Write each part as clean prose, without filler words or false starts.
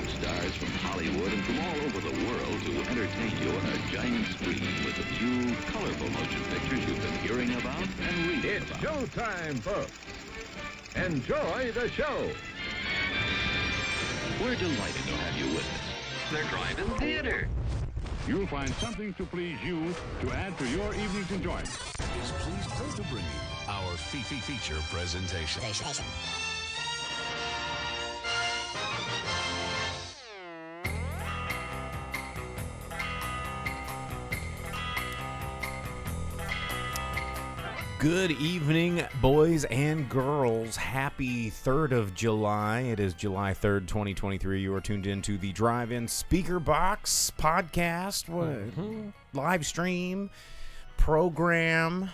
top stars from Hollywood and from all over the world to entertain you on a giant screen with the few colorful motion pictures you've been hearing about and reading It's about. showtime, folks. Enjoy the show. We're delighted to have you with us. They're driving theater. You'll find something to please you to add to your evening's enjoyment. Is pleased to bring you our feature presentation. Good evening, boys and girls. Happy 3rd of July. It is July 3rd, 2023. You are tuned into the Drive-In Speaker Box podcast, live stream, program,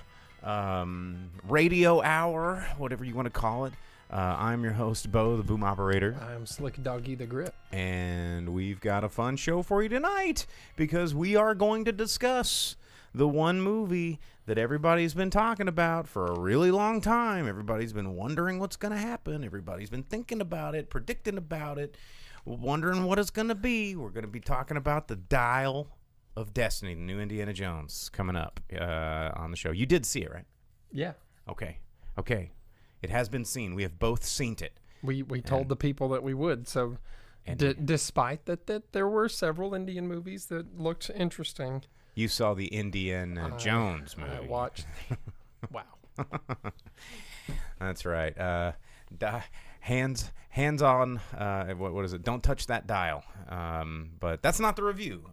radio hour, whatever you want to call it. I'm your host, Bo, the boom operator. I'm Slick Doggy the Grip. And we've got a fun show for you tonight because we are going to discuss the one movie that everybody's been talking about for a really long time. Everybody's been wondering what's going to happen. Everybody's been thinking about it, predicting about it, wondering what it's going to be. We're going to be talking about The Dial of Destiny, the new Indiana Jones, coming up on the show. You did see it, right? Yeah. Okay. It has been seen. We have both seen it. We told the people that we would. So despite that there were several Indian movies that looked interesting. You saw the Indiana Jones movie. I watched. Wow. That's right. Hands on. What is it? Don't touch that dial. But that's not the review.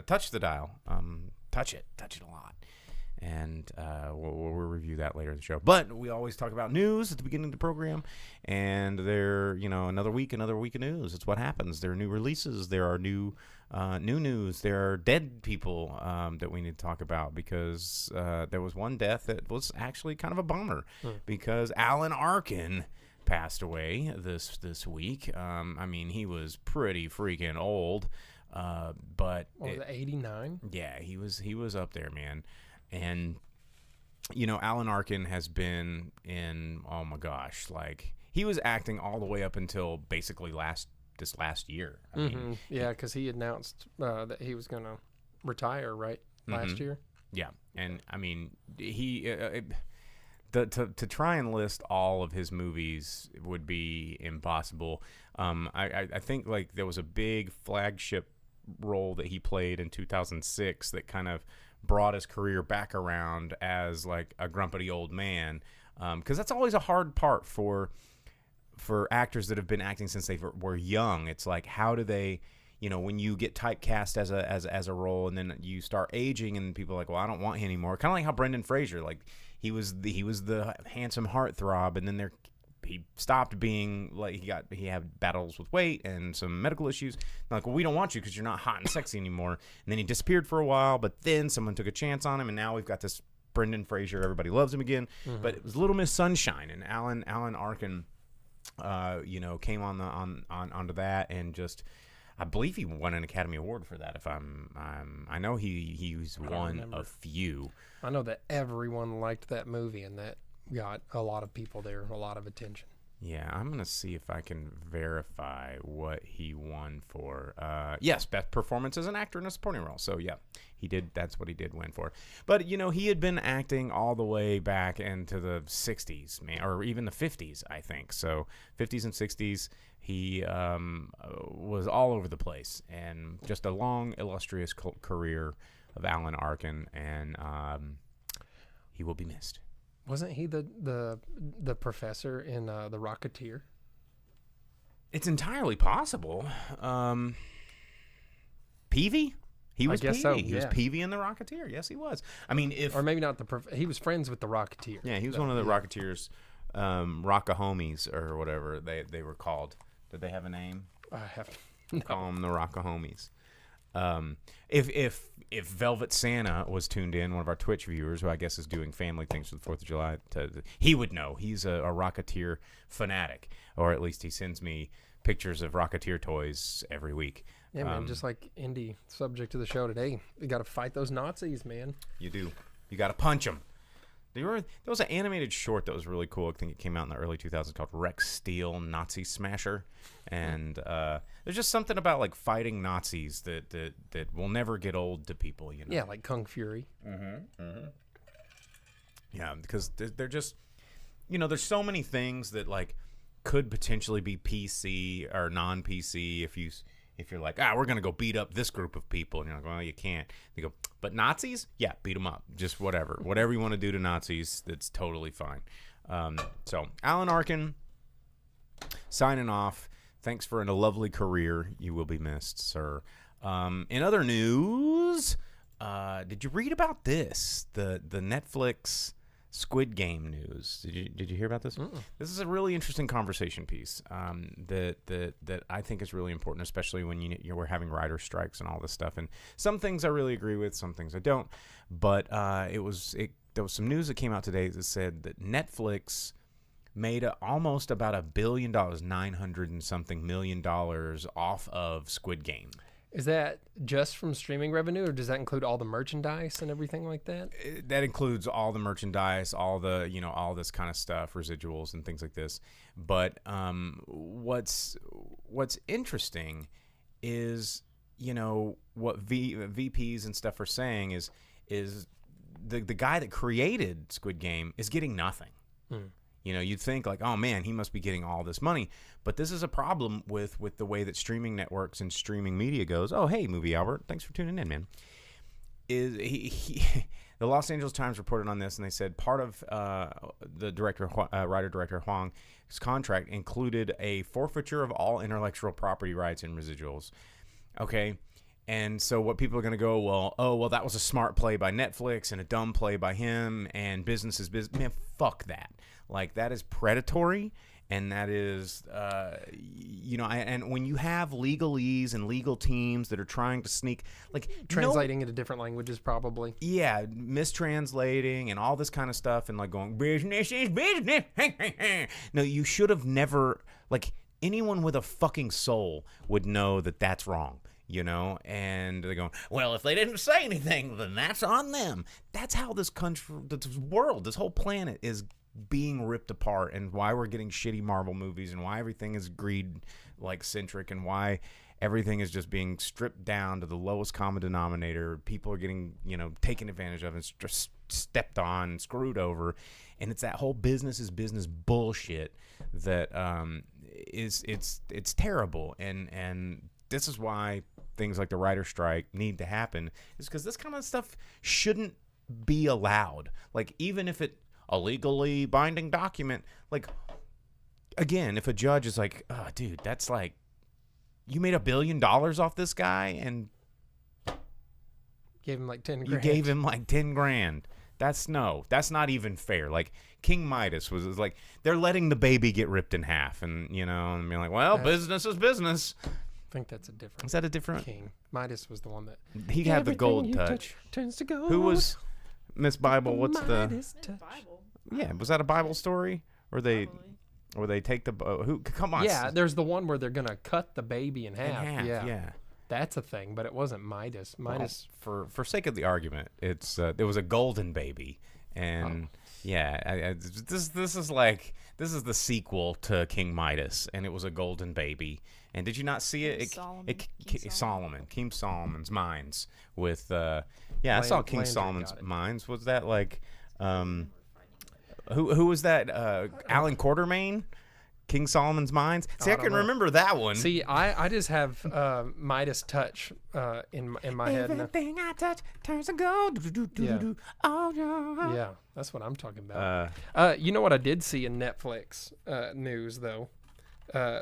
Touch the dial. Touch it a lot. And we'll review that later in the show. But we always talk about news at the beginning of the program. And another week of news. It's what happens. There are new releases. There are new news. There are dead people that we need to talk about because there was one death that was actually kind of a bummer because Alan Arkin passed away this week. I mean, he was pretty freaking old. But was it 89? Yeah, he was up there, man. And, Alan Arkin has been in, oh my gosh, like he was acting all the way up until basically this last year. I mean, yeah, because he announced that he was going to retire, right, last year? Yeah, and I mean, to try and list all of his movies would be impossible. I think like there was a big flagship role that he played in 2006 that kind of brought his career back around as like a grumpy old man, because that's always a hard part for actors that have been acting since they were young. It's like, how do they, when you get typecast as a role and then you start aging and people are like, well, I don't want him anymore. Kind of like how Brendan Fraser, like he was the handsome heartthrob, and then he stopped being like he had battles with weight and some medical issues. They're like, well, we don't want you because you're not hot and sexy anymore. And then he disappeared for a while, but then someone took a chance on him, and now we've got this Brendan Fraser. Everybody loves him again. But it was Little Miss Sunshine, and Alan Arkin, came onto that, and just I believe he won an Academy Award for that. If I know he's one of few. I know that everyone liked that movie, and that got a lot of people there, a lot of attention. Yeah, I'm going to see if I can verify what he won for. Yes, best performance as an actor in a supporting role. So, yeah, he did. That's what he did win for. But, he had been acting all the way back into the 60s, man, or even the 50s, I think. So, 50s and 60s, he was all over the place. And just a long, illustrious career of Alan Arkin, and he will be missed. Wasn't he the professor in The Rocketeer? It's entirely possible. Peavy? He was Peavy. So, He was Peavy in The Rocketeer. Yes, he was. I mean, or maybe not he was friends with the Rocketeer. Yeah, he was one of the Rocketeer's Rockahomies or whatever they were called. Did they have a name? I have no. Call them the Rockahomies. If Velvet Santa was tuned in, one of our Twitch viewers, who I guess is doing family things for the 4th of July, he would know. He's a Rocketeer fanatic, or at least he sends me pictures of Rocketeer toys every week. Yeah, man, just like Indy, subject of the show today. You got to fight those Nazis, man. You do. You got to punch them. There was an animated short that was really cool. I think it came out in the early 2000s called Rex Steel Nazi Smasher. And there's just something about like fighting Nazis that will never get old to people, you know? Yeah, like Kung Fury. Yeah, because they're just, you know, there's so many things that like could potentially be PC or non-PC if you're like, we're gonna go beat up this group of people, and you're like, well, you can't. They go, but Nazis, yeah, beat them up, just whatever you want to do to Nazis, that's totally fine. So Alan Arkin signing off. Thanks for a lovely career. You will be missed, sir. In other news, did you read about this? The Netflix Squid Game news. Did you hear about this? This is a really interesting conversation piece that I think is really important, especially when we're having writer strikes and all this stuff. And some things I really agree with, some things I don't. But there was some news that came out today that said that Netflix made almost about $1 billion, 900 and something million dollars off of Squid Game. Is that just from streaming revenue, or does that include all the merchandise and everything like that? That includes all the merchandise, all the, you know, all this kind of stuff, residuals and things like this. But what's interesting is, you know, what VPs and stuff are saying is the guy that created Squid Game is getting nothing. You know, you'd think like, oh man, he must be getting all this money. But this is a problem with the way that streaming networks and streaming media goes. Oh, hey, Movie Albert, thanks for tuning in, man. The Los Angeles Times reported on this, and they said part of the writer-director Huang's contract included a forfeiture of all intellectual property rights and residuals. Okay. And so what people are going to go, well, that was a smart play by Netflix and a dumb play by him, and business is business. Man, fuck that. Like, that is predatory, and that is, you know, and when you have legalese and legal teams that are trying to sneak, like... Translating into different languages, probably. Yeah, mistranslating and all this kind of stuff, and like going, business is business. No, you should have never, like, anyone with a fucking soul would know that that's wrong. You know, and they're going, well, if they didn't say anything, then that's on them. That's how this country, this world, this whole planet is being ripped apart, and why we're getting shitty Marvel movies, and why everything is greed-like centric, and why everything is just being stripped down to the lowest common denominator. People are getting, you know, taken advantage of and just stepped on, screwed over, and it's that whole business is business bullshit that it's terrible, and this is why things like the writer strike need to happen, is because this kind of stuff shouldn't be allowed. Like, even if a legally binding document, like, again, if a judge is like, oh, dude, that's like, you made $1 billion off this guy and gave him like 10 grand. You gave him like 10 grand. That's not even fair. Like, King Midas was like, they're letting the baby get ripped in half, and, you know, and being like, well, business is business. I think that's a different. Is that a different? King Midas was the one that he had the gold touch. Turns to gold. Who was Miss Bible? What's the? Bible. Yeah, was that a Bible story? Or they take the who? Come on. Yeah, there's the one where they're gonna cut the baby in half. Yeah. That's a thing, but it wasn't Midas. Midas. Well, for sake of the argument, it's there was a golden baby, and this is the sequel to King Midas, and it was a golden baby. And did you not see it? King Solomon's Mines with I saw King Solomon's Mines. Was that like who was that? Alan Quartermain? King Solomon's Mines. See, I can remember that one. See, I just have Midas touch in my head. Everything I touch turns to gold. Oh yeah. Yeah, that's what I'm talking about. You know what I did see in Netflix news though?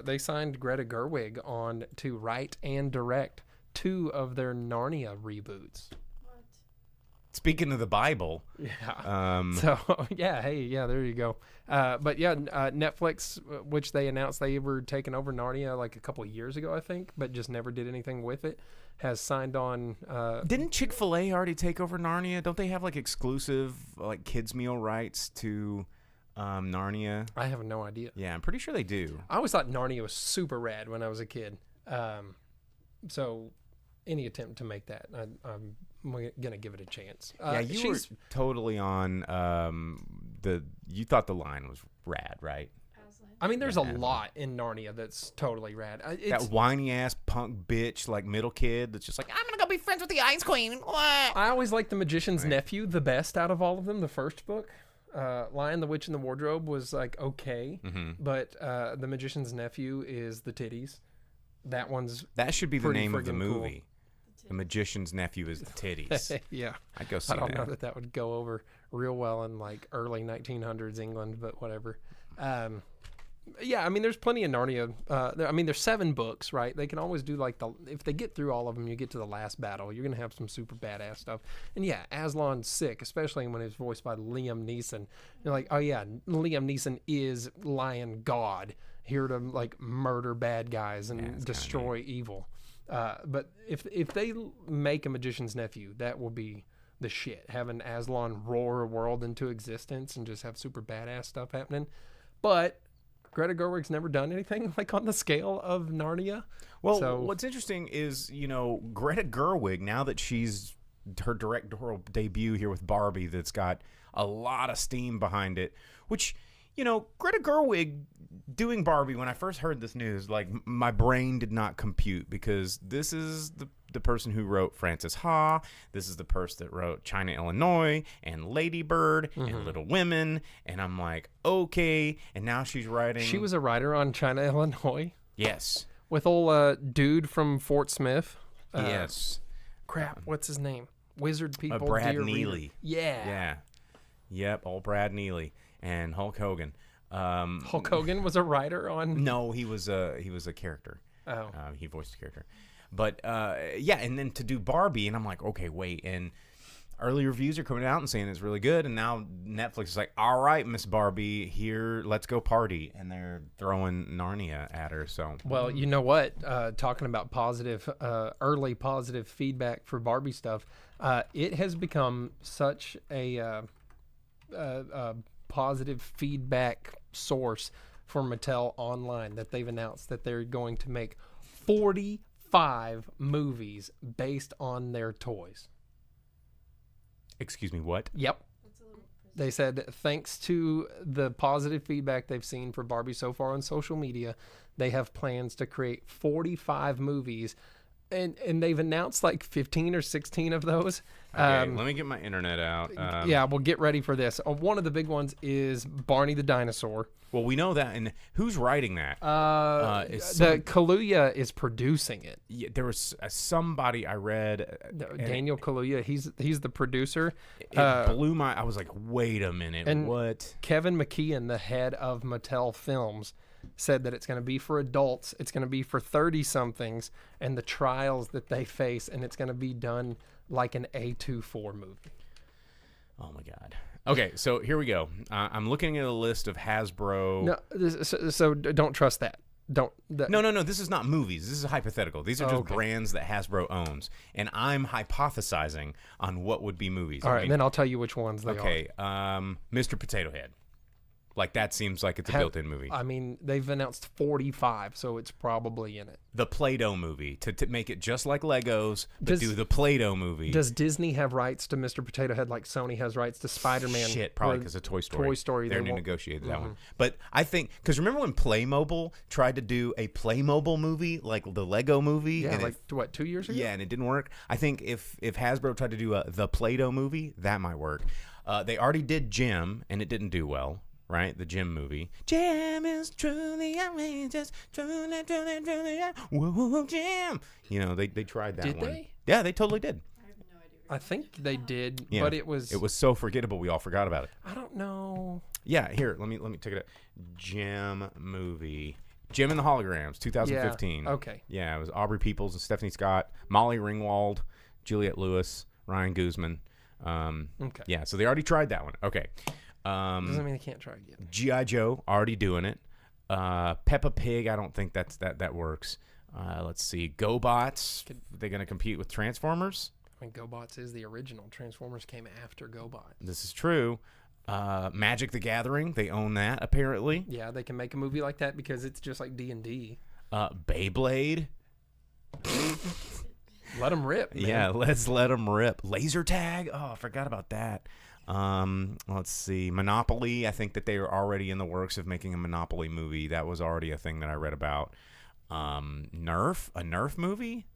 They signed Greta Gerwig on to write and direct 2 of their Narnia reboots. What? Speaking of the Bible. Yeah. There you go. But yeah, Netflix, which they announced they were taking over Narnia like a couple of years ago, I think, but just never did anything with it, has signed on. Didn't Chick-fil-A already take over Narnia? Don't they have like exclusive like kids meal rights to Narnia? I have no idea. Yeah, I'm pretty sure they do. I always thought Narnia was super rad when I was a kid. So any attempt to make that, I'm gonna give it a chance. Yeah, you were totally on you thought the line was rad, right? I mean, there's a lot in Narnia that's totally rad. That whiny ass punk bitch, like middle kid, that's just like, I'm gonna go be friends with the Ice Queen. What? I always liked the Magician's Nephew the best out of all of them. The first book, Lion, the Witch, and the Wardrobe was like okay, but the Magician's Nephew is the titties. That should be the name of the movie. Cool. The Magician's Nephew is the titties. Yeah, I'd go see that. I don't know that would go over real well in like early 1900s England, but whatever. Yeah, I mean, there's plenty of Narnia. I mean, there's 7 books, right? They can always do like if they get through all of them, you get to the last battle, you're gonna have some super badass stuff. And yeah, Aslan's sick, especially when it's voiced by Liam Neeson. You're like, oh yeah, Liam Neeson is Lion God, here to like murder bad guys and destroy evil. But if they make a Magician's Nephew, that will be the shit. Having Aslan roar a world into existence and just have super badass stuff happening. But Greta Gerwig's never done anything like on the scale of Narnia. Well, so, what's interesting is, Greta Gerwig, now that she's her directorial debut here with Barbie that's got a lot of steam behind it, which, Greta Gerwig doing Barbie, when I first heard this news, like my brain did not compute, because this is the person who wrote Frances Ha. This is the person that wrote China, Illinois, and Lady Bird, and Little Women. And I'm like, okay. And now she's writing. She was a writer on China, Illinois. Yes. With old dude from Fort Smith. Yes. Crap, what's his name? Wizard people. Brad Neely. Yeah. Yeah. Yep, old Brad Neely and Hulk Hogan. Hulk Hogan was a writer on. No, he was a character. Oh. He voiced a character. But yeah, and then to do Barbie, and I'm like, okay, wait. And early reviews are coming out and saying it's really good, and now Netflix is like, all right, Miss Barbie, here, let's go party, and they're throwing Narnia at her. So, well, you know what? Talking about early positive feedback for Barbie stuff, it has become such a positive feedback source for Mattel online that they've announced that they're going to make 45 movies based on their toys. Excuse me, what? Yep. They said thanks to the positive feedback they've seen for Barbie so far on social media, they have plans to create 45 movies. And they've announced like 15 or 16 of those. Okay, let me get my internet out. Yeah, well, get ready for this. One of the big ones is Barney the Dinosaur. Well, we know that. And who's writing that? The Kaluuya is producing it. Yeah, there was somebody I read. Daniel Kaluuya. He's the producer. It blew my. I was like, wait a minute. And what? Kevin McKeon, the head of Mattel Films, said that it's going to be for adults, it's going to be for 30-somethings, and the trials that they face, and it's going to be done like an A24 movie. Oh, my God. Okay, so here we go. I'm looking at a list of Hasbro. No, so don't trust that. No. This is not movies. This is hypothetical. These are just brands that Hasbro owns, and I'm hypothesizing on what would be movies. All right, and then I'll tell you which ones they are. Okay, Mr. Potato Head. Like, that seems like it's a built-in movie. I mean, they've announced 45, so it's probably in it. The Play-Doh movie, to make it just like Legos, but do the Play-Doh movie. Does Disney have rights to Mr. Potato Head like Sony has rights to Spider-Man? Shit, probably because of Toy Story. Toy Story. They negotiated that one. But I think, because remember when Playmobil tried to do a Playmobil movie, like the Lego movie? Yeah, and 2 years ago? Yeah, and it didn't work. I think if Hasbro tried to do the Play-Doh movie, that might work. They already did Jim, and it didn't do well. Right, the Jim movie. Jim is truly outrageous, truly, whoa, Jim. They tried that one. Did they? Yeah, they totally did. I have no idea. I think they did, yeah, but it was so forgettable we all forgot about it. I don't know. Yeah, here, let me take it up. Jim movie. Jim and the Holograms, 2015. Yeah, okay. Yeah, it was Aubrey Peoples and Stephanie Scott, Molly Ringwald, Juliette Lewis, Ryan Guzman. Okay. Yeah, so they already tried that one. Okay. Doesn't mean they can't try again. G.I. Joe, already doing it. Peppa Pig, I don't think that works. Let's see. GoBots, they're going to compete with Transformers. I mean, GoBots is the original. Transformers came after GoBots. This is true. Magic the Gathering, they own that, apparently. Yeah, they can make a movie like that because it's just like D&D. Beyblade. Let them rip, man. Yeah, let's let them rip. Laser tag. Oh, I forgot about that. Let's see. Monopoly. I think that they were already in the works of making a Monopoly movie. That was already a thing that I read about. Nerf. A Nerf movie?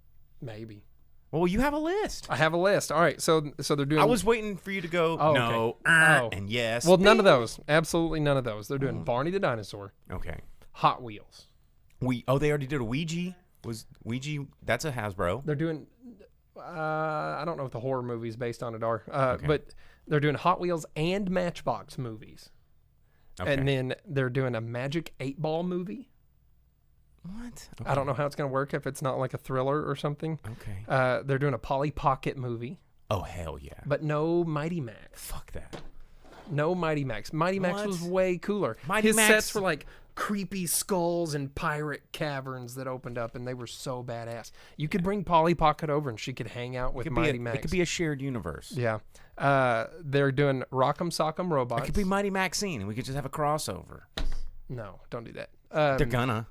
Maybe. Well, you have a list. I have a list. All right, so they're doing. I was waiting for you to go. Oh, no. okay. And yes. Well, none of those. Absolutely none of those. They're doing Barney the Dinosaur. Okay. Hot Wheels. They already did a Ouija. Was Ouija? That's a Hasbro. They're doing. I don't know what the horror movies based on it are, but they're doing Hot Wheels and Matchbox movies. Okay. And then they're doing a Magic 8-Ball movie. What? I don't know how it's going to work if it's not like a thriller or something. Okay. They're doing a Polly Pocket movie, Oh, hell yeah. but no Mighty Max. Fuck that. No Mighty Max. Mighty Max What? was way cooler. Mighty His Max- sets were like creepy skulls and pirate caverns that opened up, and they were so badass. You could bring Polly Pocket over, and she could hang out with Mighty Max. It could be a shared universe. Yeah. They're doing Rock'em Sock'em Robots. It could be Mighty Maxine, and we could just have a crossover. No, don't do that. They're gonna.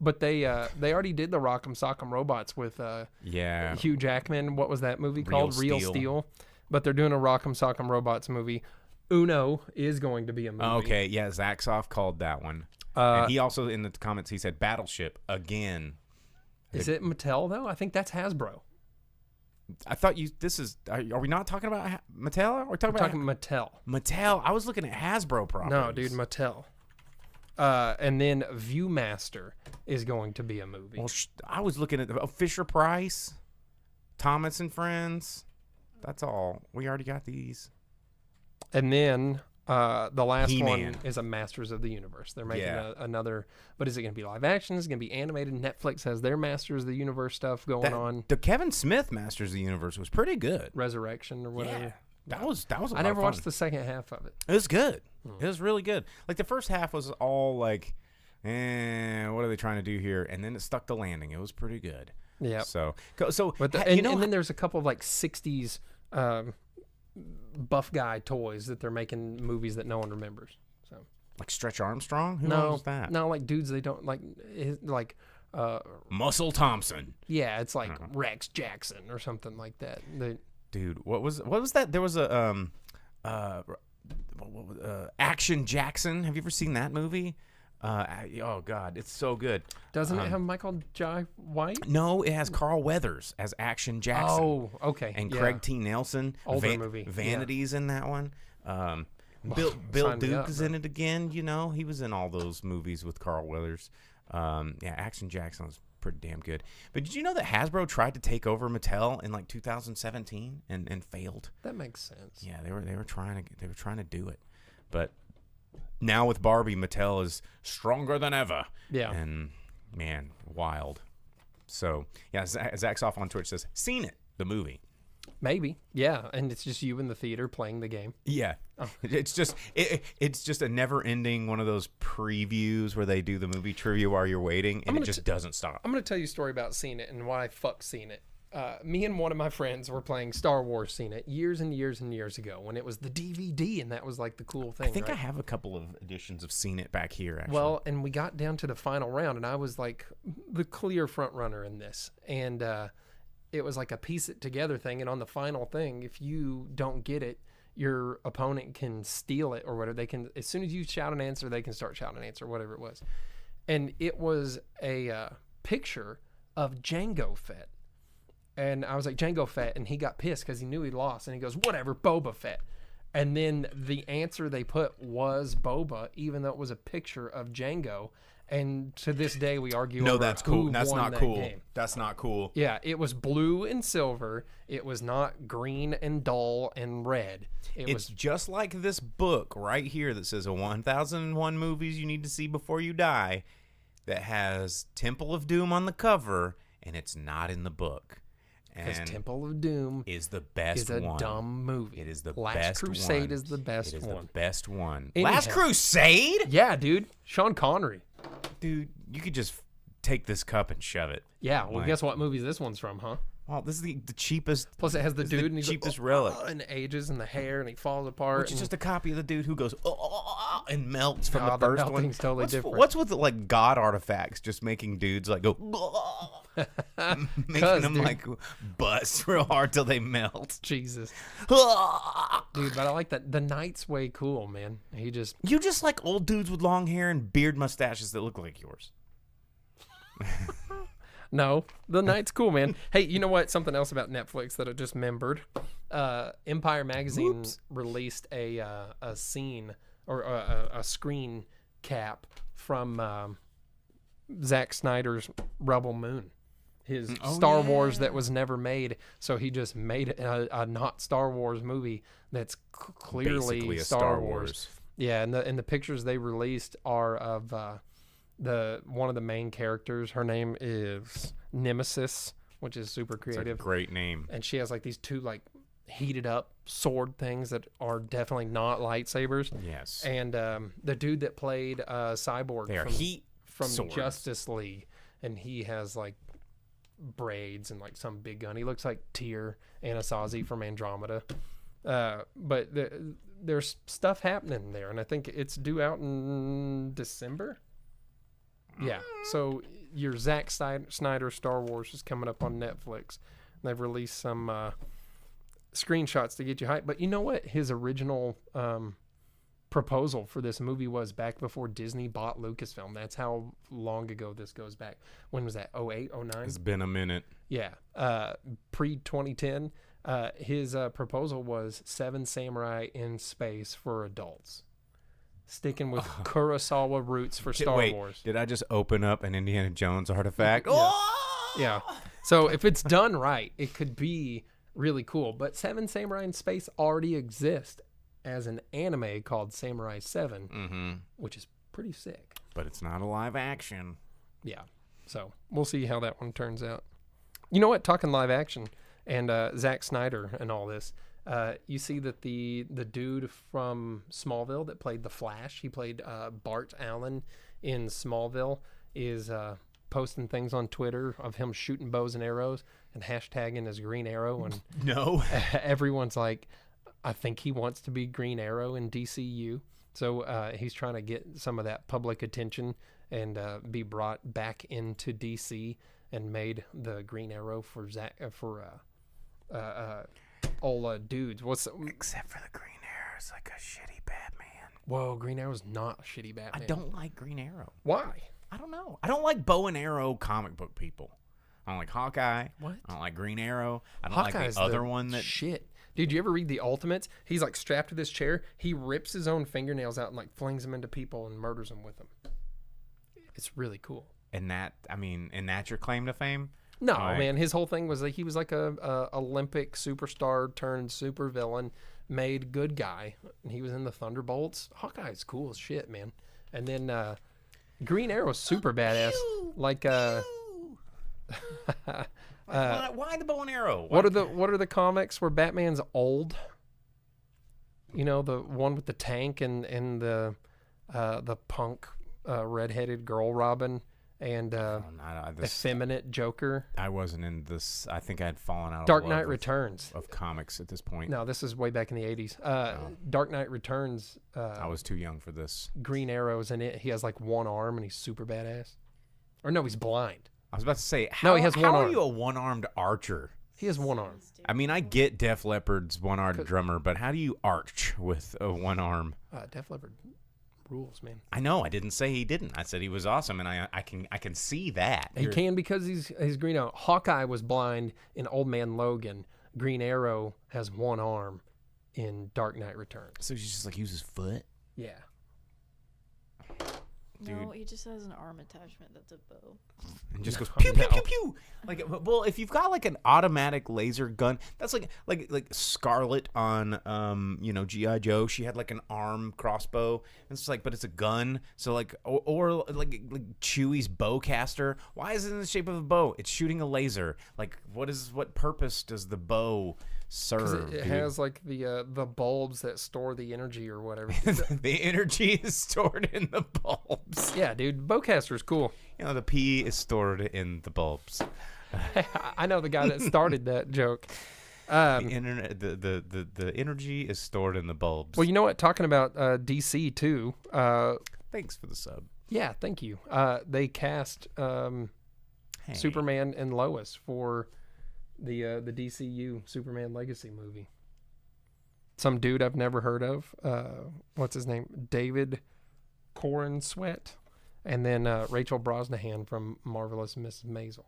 But they already did the Rock'em Sock'em Robots with Yeah. Hugh Jackman. What was that movie Real called? Real Steel. Steel. But they're doing a Rock'em Sock'em Robots movie. Uno is going to be a movie. Okay, yeah, Zaxoff called that one. And he also, in the comments, he said Battleship again. Is it Mattel, though? I think that's Hasbro. I thought are we not talking about Mattel? We're talking We're about talking Mattel. Mattel. I was looking at Hasbro properties. No, dude, Mattel. And then Viewmaster is going to be a movie. Well, I was looking at Fisher Price, Thomas and Friends. That's all. We already got these. And then the last He-Man. one is a Masters of the Universe. They're making Yeah. another, but is it going to be live action? Is it going to be animated? Netflix has their Masters of the Universe stuff going on. The Kevin Smith Masters of the Universe was pretty good. Resurrection or whatever. Yeah. That was a lot I never of watched fun. the second half of it. It was good. It was really good. Like the first half was all like, what are they trying to do here? And then it stuck the landing. It was pretty good. Yeah. So But and then there's a couple of like 60s buff guy toys that they're making movies that no one remembers. So like Stretch Armstrong. Who knows that? No, like dudes they don't like Muscle Thompson. yeah, it's like Rex Jackson or something like that. Dude, what was that? There was a Action Jackson. Have you ever seen that movie? Oh God, it's so good. Doesn't it have Michael Jai White? No, it has Carl Weathers as Action Jackson. Oh, okay. And yeah. Craig T. Nelson. Older movie. Vanity's in that one. Bill sign me Duke up, is in it again. You know, he was in all those movies with Carl Weathers. Yeah, Action Jackson was pretty damn good. But did you know that Hasbro tried to take over Mattel in like 2017 and failed? That makes sense. Yeah, they were trying to do it, but now with Barbie, Mattel is stronger than ever. Yeah. And man, wild. So yeah, Zach's off on Twitch says, "Seen it, the movie." Maybe. Yeah, and it's just you in the theater playing the game. Yeah. It's just it's just a never-ending one of those previews where they do the movie trivia while you're waiting, and it just doesn't stop. I'm going to tell you a story about Seen It and why I fuck Seen It. Me and one of my friends were playing Star Wars Seen It years and years and years ago when it was the DVD, and that was like the cool thing. I think right? I have a couple of editions of Seen It back here, actually. Well, and we got down to the final round, and I was like the clear front runner in this, and it was like a piece it together thing. And on the final thing, if you don't get it, your opponent can steal it or whatever. They can, as soon as you shout an answer, they can start shouting an answer, whatever it was. And it was a picture of Jango Fett. And I was like, Jango Fett, and he got pissed because he knew he lost. And he goes, whatever, Boba Fett. And then the answer they put was Boba, even though it was a picture of Jango. And to this day, we argue no, over that's who cool. That's won not that cool. game. That's not cool. Yeah, it was blue and silver. It was not green and dull and red. It's was just like this book right here that says 1001 movies you need to see before you die, that has Temple of Doom on the cover, and it's not in the book. because And Temple of Doom is the best is a one. dumb movie. It is the Last best Crusade one. is the best It is one. the best one. Anyhow. Last Crusade? Yeah, dude. Sean Connery. Dude, you could just take this cup and shove it. Yeah, well, Like- guess what movie this one's from, huh? Well, this is the cheapest. Plus, it has the dude and he's cheapest like, relic. and ages and the hair and he falls apart. Which is just a copy of the dude who goes, and melts from Oh, the the first one. melting's totally different. What's with like God artifacts just making dudes like go, making them dude. like bust real hard till they melt. Jesus, dude. But I like that. The Knight's way cool, man. He just You just like old dudes with long hair and beard mustaches that look like yours. No, the Knight's cool, man. Hey, you know what? Something else about Netflix that I just remembered. Empire Magazine released a scene or a screen cap from Zack Snyder's Rebel Moon, his Star Wars that was never made. So he just made a not Star Wars movie that's clearly Basically a Star Wars. Yeah, and the pictures they released are of one of the main characters. Her name is Nemesis, which is super It's creative. a great name. And she has like these two like heated up sword things that are definitely not lightsabers. Yes. And the dude that played Cyborg They are from, heat from swords. Justice League, and he has like braids and like some big gun. He looks like Tyr Anasazi from Andromeda. But there's stuff happening there, and I think it's due out in December. Yeah, so your Zack Snyder Star Wars is coming up on Netflix. They've released some screenshots to get you hyped. But you know what his original proposal for this movie was back before Disney bought Lucasfilm? That's how long ago this goes back. When was that? 08, 09? It's been a minute. Yeah, pre-2010. His proposal was 7 Samurai in space for adults. Sticking with Kurosawa roots for Star Wars. Did I just open up an Indiana Jones artifact? Yeah. Oh! Yeah. So if it's done right, it could be really cool. But 7 Samurai in Space already exists as an anime called Samurai 7, which is pretty sick. But it's not a live action. Yeah. So we'll see how that one turns out. You know what? Talking live action and Zack Snyder and all this. You see that the dude from Smallville that played the Flash, he played Bart Allen in Smallville, is posting things on Twitter of him shooting bows and arrows and hashtagging as Green Arrow. And No. everyone's like, I think he wants to be Green Arrow in DCU. So he's trying to get some of that public attention and be brought back into DC and made the Green Arrow for old dudes. Except for the Green Arrow, it's like a shitty Batman. Whoa, Green Arrow's not a shitty Batman. I don't like Green Arrow. Why? I don't know. I don't like bow and arrow comic book people. I don't like Hawkeye. What? I don't like Green Arrow. I don't Hawkeye's like the other one that. shit. Dude, you ever read the Ultimates? He's like strapped to this chair. He rips his own fingernails out and like flings them into people and murders them with them. It's really cool. And that's your claim to fame? No, Right. man. His whole thing was like he was like a Olympic superstar turned super villain, made good guy. And he was in the Thunderbolts. Hawkeye's cool as shit, man. And then Green Arrow's super badass. Like why the bow and arrow? what are the comics where Batman's old? You know, the one with the tank and the punk redheaded girl Robin and effeminate Joker. I wasn't in this. I think I had fallen out. Dark of Knight love Returns. of comics at this point. No, this is way back in the 80s. Dark Knight Returns. I was too young for this. Green Arrow's in it. He has like one arm and he's super badass. Or no, he's blind. I was about to say, No, he has one how are arm. you a one-armed archer? He has one arm. I mean, I get Def Leppard's one-armed drummer, but how do you arch with a one arm? Def Leppard rules, man. I know. I didn't say he didn't. I said he was awesome, and I can see that. He can because he's Green Arrow. Hawkeye was blind in Old Man Logan. Green Arrow has one arm in Dark Knight Returns. So he just like uses foot. Yeah. No, he just has an arm attachment that's a bow. And just goes pew pew pew pew. Like, well, if you've got like an automatic laser gun, that's like Scarlet on G.I. Joe. She had like an arm crossbow. And it's like, but it's a gun. So like, or like Chewie's bowcaster. Why is it in the shape of a bow? It's shooting a laser. Like, what purpose does the bow serve? It has like the bulbs that store the energy or whatever. The energy is stored in the bulbs. Yeah, dude, bowcaster's cool. You know, the pee is stored in the bulbs. I know the guy that started that joke. The internet, the energy is stored in the bulbs. Well, you know what? Talking about DC too. Thanks for the sub. Yeah, thank you. They cast Superman and Lois for the DCU Superman Legacy movie. Some dude I've never heard of. What's his name? David Corn Sweat, and then Rachel Brosnahan from Marvelous Mrs. Maisel.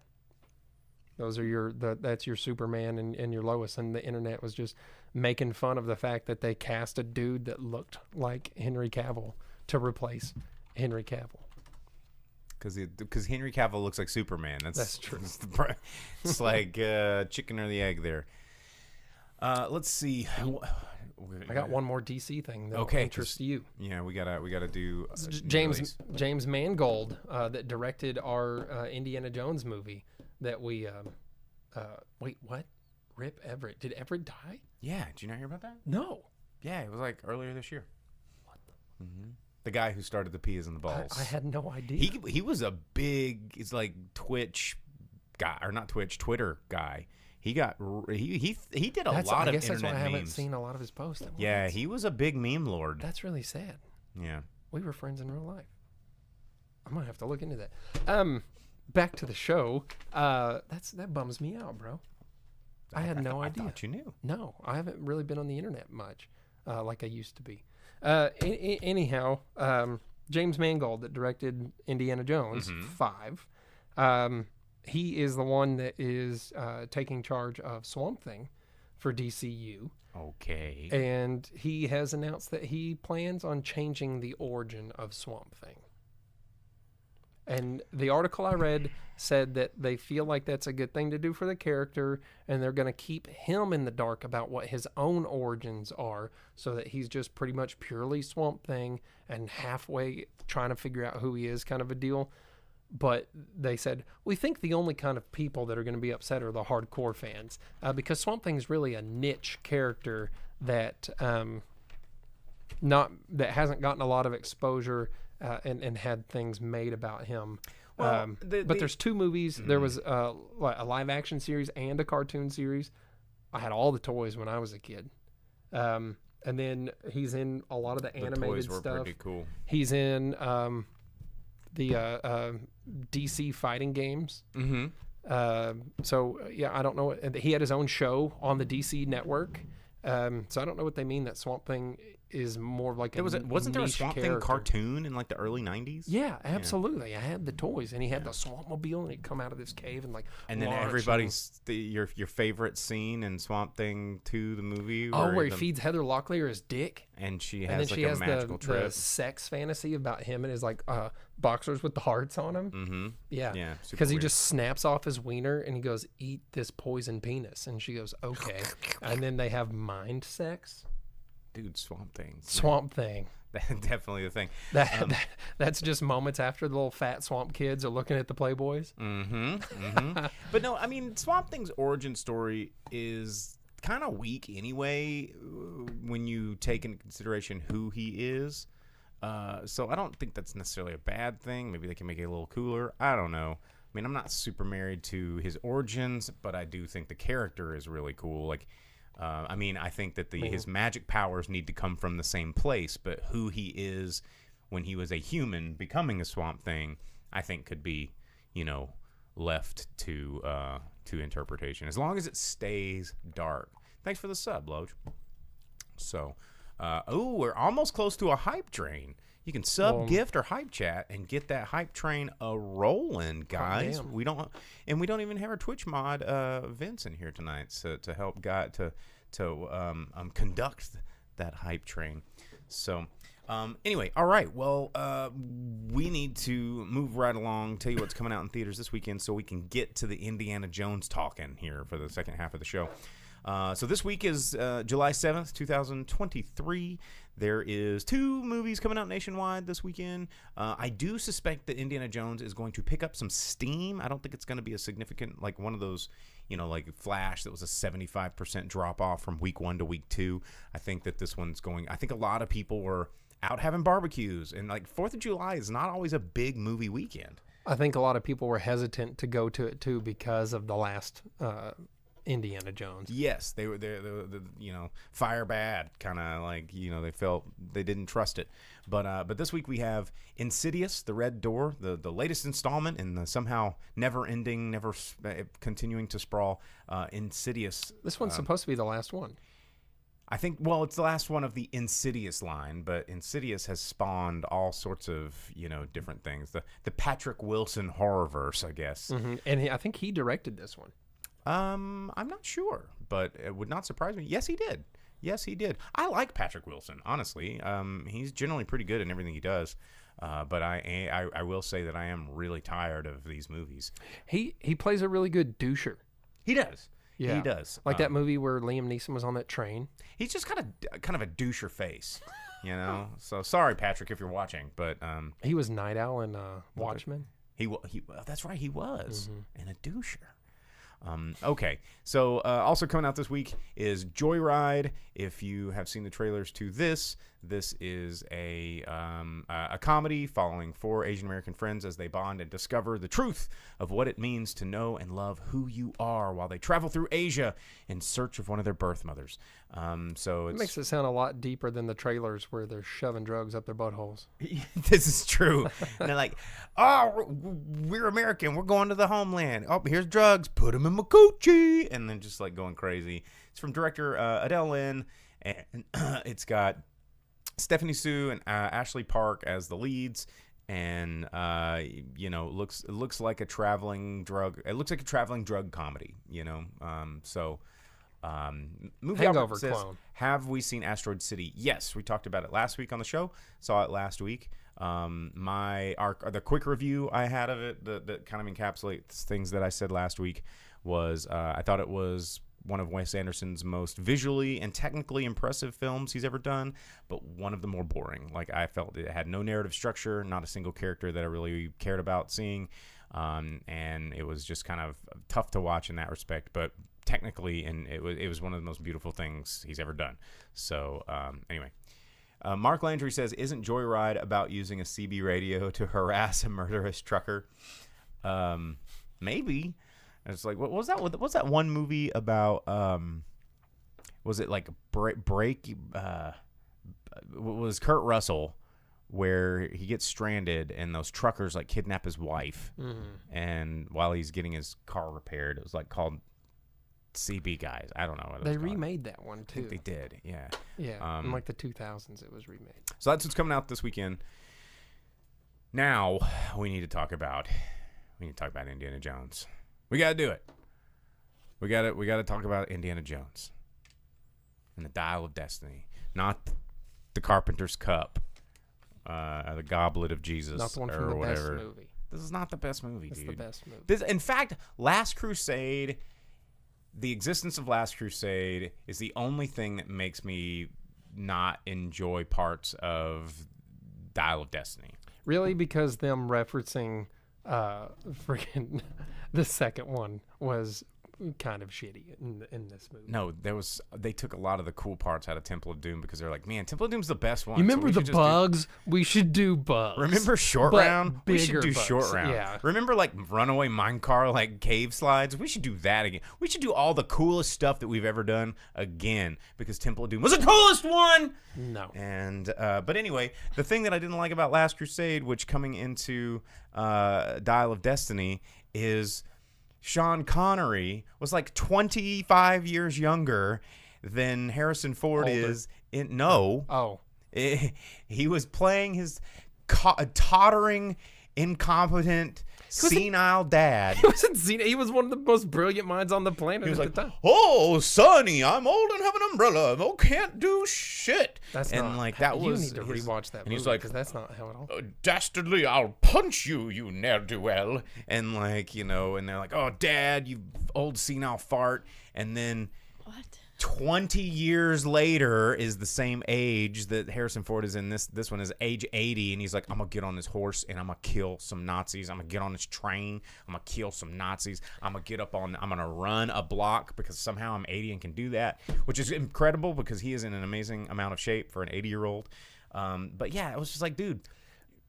Those are that's your Superman and your Lois, and the internet was just making fun of the fact that they cast a dude that looked like Henry Cavill to replace Henry Cavill. Because Henry Cavill looks like Superman. That's true. It's like chicken or the egg there. Let's see. I got one more DC thing that interests you. Yeah, we gotta do James Mangold that directed our Indiana Jones movie that we wait, what? Rip Everett. Did Everett die? Yeah, did you not hear about that? No. Yeah, it was like earlier this year. What the guy who started the P is in the balls. I had no idea. He was a big, it's like Twitch guy, or not Twitch, Twitter guy. He did a lot of internet memes. I guess that's why I haven't seen a lot of his posts. Yeah, he was a big meme lord. That's really sad. Yeah. We were friends in real life. I'm gonna have to look into that. Back to the show. That bums me out, bro. I had no idea. I thought you knew. No, I haven't really been on the internet much, like I used to be. Anyhow, James Mangold that directed Indiana Jones 5. He is the one that is taking charge of Swamp Thing for DCU. Okay. And he has announced that he plans on changing the origin of Swamp Thing. And the article I read said that they feel like that's a good thing to do for the character, and they're going to keep him in the dark about what his own origins are, so that he's just pretty much purely Swamp Thing and halfway trying to figure out who he is, kind of a deal. But they said, we think the only kind of people that are going to be upset are the hardcore fans, because Swamp Thing is really a niche character that hasn't gotten a lot of exposure and had things made about him. Well, but there's two movies. There was a live action series and a cartoon series. I had all the toys when I was a kid. And then he's in a lot of the animated toys were stuff. pretty cool. He's in the DC fighting games. So yeah, I don't know. He had his own show on the DC network. So I don't know what they mean that Swamp Thing is more like wasn't there a Swamp Thing cartoon in like the early 90s? Yeah, absolutely. I had the toys, and he had the Swampmobile, and he'd come out of this cave and and then everybody's your favorite scene in Swamp Thing 2, the movie. Where he feeds Heather Locklear his dick, and she has a magical trip. The sex fantasy about him and his boxers with the hearts on him. Yeah, because he just snaps off his wiener and he goes, "Eat this poison penis," and she goes, "Okay," and then they have mind sex. Dude, Swamp Thing. Swamp Thing. Definitely the thing. That's just moments after the little fat swamp kids are looking at the Playboys. But no, I mean, Swamp Thing's origin story is kind of weak anyway when you take into consideration who he is. So I don't think that's necessarily a bad thing. Maybe they can make it a little cooler. I don't know. I mean, I'm not super married to his origins, but I do think the character is really cool. I think that his magic powers need to come from the same place, but who he is when he was a human becoming a Swamp Thing, I think could be, left to interpretation, as long as it stays dark. Thanks for the sub, Loge. So, we're almost close to a hype train. You can sub, gift, or hype chat and get that hype train rolling, guys. We don't even have our Twitch mod Vince in here tonight to help guide to conduct that hype train. So anyway, all right. Well, we need to move right along. Tell you what's coming out in theaters this weekend, so we can get to the Indiana Jones talking here for the second half of the show. So this week is July 7th, 2023. There is 2 movies coming out nationwide this weekend. I do suspect that Indiana Jones is going to pick up some steam. I don't think it's going to be a significant, like one of those, like Flash that was a 75% drop off from week 1 to week 2. I think that this one's going, I think a lot of people were out having barbecues, and 4th of July is not always a big movie weekend. I think a lot of people were hesitant to go to it too because of the last Indiana Jones. Yes, they were the fire bad kind of like they felt they didn't trust it, but this week we have Insidious, the Red Door, the latest installment in the somehow never continuing to sprawl Insidious. This one's supposed to be the last one. I think, well, it's the last one of the Insidious line, but Insidious has spawned all sorts of, different things. The Patrick Wilson horrorverse, I guess. Mm-hmm. And I think he directed this one. I'm not sure, but it would not surprise me. Yes, he did. I like Patrick Wilson, honestly. He's generally pretty good in everything he does. But I will say that I am really tired of these movies. He plays a really good doucher. He does. Yeah. He does. Like that movie where Liam Neeson was on that train. He's just kind of a doucher face, So sorry, Patrick, if you're watching, but he was Night Owl in Watchmen. He that's right, he was, and a doucher. Okay, so also coming out this week is Joyride. If you have seen the trailers to this is a comedy following 4 Asian American friends as they bond and discover the truth of what it means to know and love who you are while they travel through Asia in search of one of their birth mothers. So It makes it sound a lot deeper than the trailers where they're shoving drugs up their buttholes. This is true. And they're like, oh, we're American. We're going to the homeland. Oh, here's drugs. Put them in my coochie. And then just like going crazy. It's from director Adele Lin. And it's got Stephanie Sue and Ashley Park as the leads. And, looks like a traveling drug. It looks like a traveling drug comedy, movie Hangover says, clone. have we seen Asteroid City? Yes, we talked about it last week on the show. Saw it last week. The quick review I had of it that kind of encapsulates things that I said last week was I thought it was one of Wes Anderson's most visually and technically impressive films he's ever done, but one of the more boring. Like, I felt it had no narrative structure, not a single character that I really cared about seeing, and it was just kind of tough to watch in that respect. But technically, and it was one of the most beautiful things he's ever done. So anyway, Mark Landry says, isn't Joyride about using a CB radio to harass a murderous trucker? Maybe. It's like, what was that? What's that one movie about? Was it like was Kurt Russell, where he gets stranded and those truckers like kidnap his wife, and while he's getting his car repaired, it was like called CB Guys. I don't know what it was They called. remade that one too. I think they did, yeah. Yeah, in like the 2000s it was remade. So that's what's coming out this weekend. Now we need to talk about Indiana Jones. We got to do it. We got to talk about Indiana Jones and the Dial of Destiny, not the Carpenter's Cup, the Goblet of Jesus, Not the one or from the whatever. best movie. This is not the best movie, It's dude. the best movie. In fact, Last Crusade, the existence of Last Crusade is the only thing that makes me not enjoy parts of Dial of Destiny. Really, because them referencing freaking the second one was kind of shitty in this movie. No, they took a lot of the cool parts out of Temple of Doom because they're like, man, Temple of Doom's the best one. You remember so the bugs? We should do bugs. Remember Short But Round? We should bigger do bugs, Short Round. yeah. Remember like Runaway Minecart, like cave slides? We should do that again. We should do all the coolest stuff that we've ever done again because Temple of Doom was the coolest one. No. And but anyway, the thing that I didn't like about Last Crusade, which coming into Dial of Destiny, is Sean Connery was like 25 years younger than Harrison Ford Older. is. No. Oh. He was playing his tottering, incompetent, senile dad. He was one of the most brilliant minds on the planet He was at like, the time. "Oh, Sonny, I'm old and have an umbrella. Oh, can't do shit." That's and not, like that you was need to his- rewatch that and movie he's like, because that's not how it all. "Dastardly, I'll punch you, you ne'er-do-well." And like, and they're like, "Oh, Dad, you old senile fart." And then What? 20 years later is the same age that Harrison Ford is in. This one is age 80, and he's like, I'm gonna get on this horse and I'm gonna kill some Nazis. I'm gonna get on this train, I'm gonna kill some Nazis. I'm gonna run a block because somehow I'm 80 and can do that, which is incredible because he is in an amazing amount of shape for an 80-year-old. But yeah, it was just like, dude,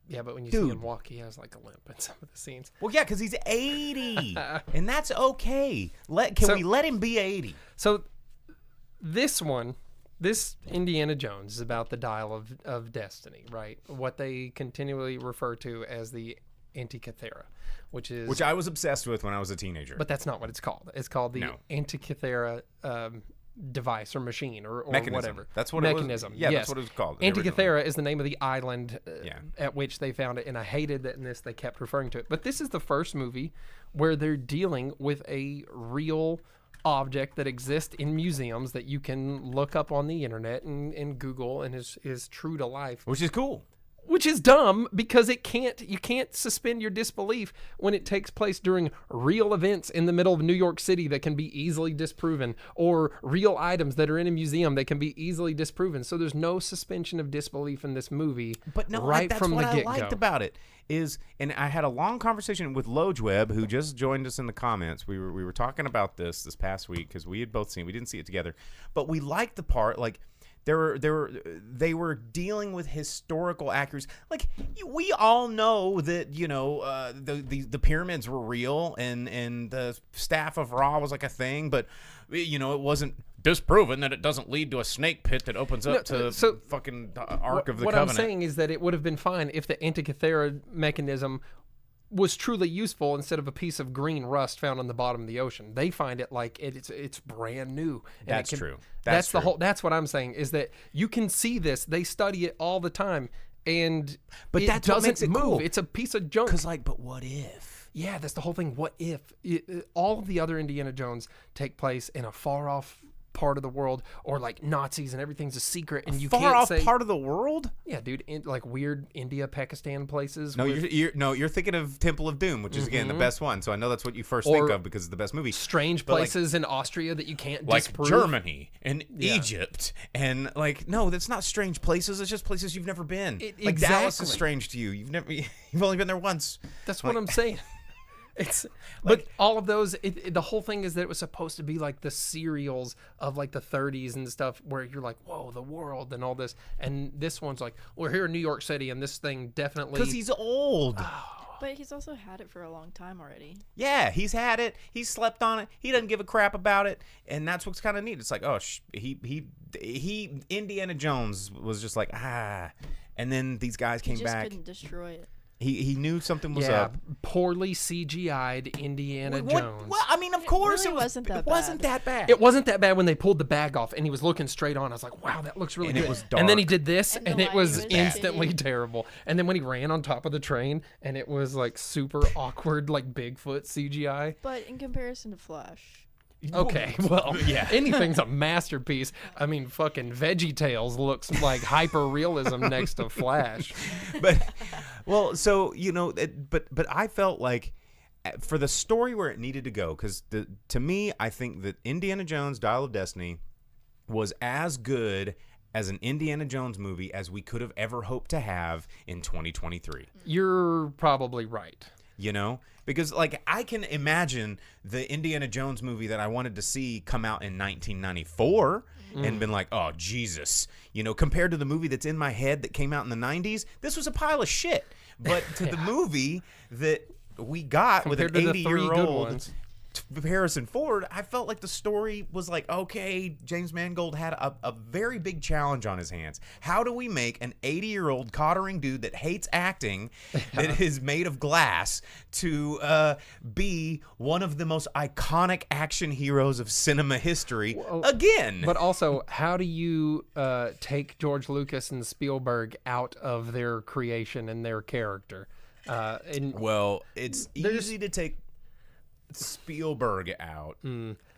Yeah, but when you see him walk, he has like a limp in some of the scenes. Well, yeah, because he's 80, and that's okay. Can we let him be 80? So this Indiana Jones is about the Dial of Destiny, right? What they continually refer to as the Antikythera, which I was obsessed with when I was a teenager. But that's not what it's called. It's called the Antikythera device or machine or whatever. That's what mechanism. It was. Yeah, yes. that's what it was called. Antikythera is the name of the island at which they found it, and I hated that in this they kept referring to it. But this is the first movie where they're dealing with a real object that exists in museums that you can look up on the internet and Google and is true to life. Which is cool. Which is dumb because you can't suspend your disbelief when it takes place during real events in the middle of New York City that can be easily disproven, or real items that are in a museum that can be easily disproven. So there's no suspension of disbelief in this movie. But no, right that's from what the get-go. I liked about it is, and I had a long conversation with Lojweb, who just joined us in the comments. We were talking about this past week because we had both seen. We didn't see it together, but we liked the part like. They were dealing with historical accuracy. Like we all know that the pyramids were real and the staff of Ra was like a thing, but it wasn't disproven that it doesn't lead to a snake pit that opens up to fucking Ark of the Covenant. What I'm saying is that it would have been fine if the Antikythera mechanism was truly useful instead of a piece of green rust found on the bottom of the ocean. They find it like it's brand new. And that's true. That's the whole. That's what I'm saying is that you can see this. They study it all the time, but that's what makes it move. cool. It's a piece of junk. Because but what if? Yeah, that's the whole thing. What if all of the other Indiana Jones take place in a far off part of the world, or like Nazis and everything's a secret and you far can't off say part of the world? Yeah, dude, in like weird India, Pakistan places. No, you're thinking of Temple of Doom, which is again the best one. So I know that's what you first think of because it's the best movie. Strange places in Austria that you can't disprove. Germany and Egypt and no, that's not strange places. It's just places you've never been. Like Dallas is strange to you. You've only been there once. That's what I'm saying. But all of those, the whole thing is that it was supposed to be like the serials of like the 30s and stuff where you're like, whoa, the world and all this. And this one's like, we're here in New York City and this thing definitely. Because he's old. But he's also had it for a long time already. Yeah, he's had it. He's slept on it. He doesn't give a crap about it. And that's what's kind of neat. It's like, he Indiana Jones was just like, And then these guys came back. He just couldn't destroy it. He knew something was up. Poorly CGI'd Indiana Jones. Well, I mean, of course it wasn't that bad. It wasn't that bad. It wasn't that bad when they pulled the bag off and he was looking straight on. I was like, wow, that looks really good. It was dark. And then he did this and it was lighting was instantly shitty. terrible. And then when he ran on top of the train and it was like super awkward, like Bigfoot CGI. But in comparison to Flash. Okay, well, Yeah. anything's a masterpiece. I mean, fucking VeggieTales looks like hyper realism next to Flash. But but I felt like for the story where it needed to go, because to me, I think that Indiana Jones Dial of Destiny was as good as an Indiana Jones movie as we could have ever hoped to have in 2023. You're probably right. Because I can imagine the Indiana Jones movie that I wanted to see come out in 1994 and been like, oh, Jesus. Compared to the movie that's in my head that came out in the 90s, this was a pile of shit. But to the movie that we got Compared with an to the 3 good 80-year-old ones. Harrison Ford, I felt like the story was like, okay, James Mangold had a very big challenge on his hands. How do we make an 80-year-old cottering dude that hates acting, that is made of glass, to be one of the most iconic action heroes of cinema history again? But also, how do you take George Lucas and Spielberg out of their creation and their character? It's easy to take Spielberg out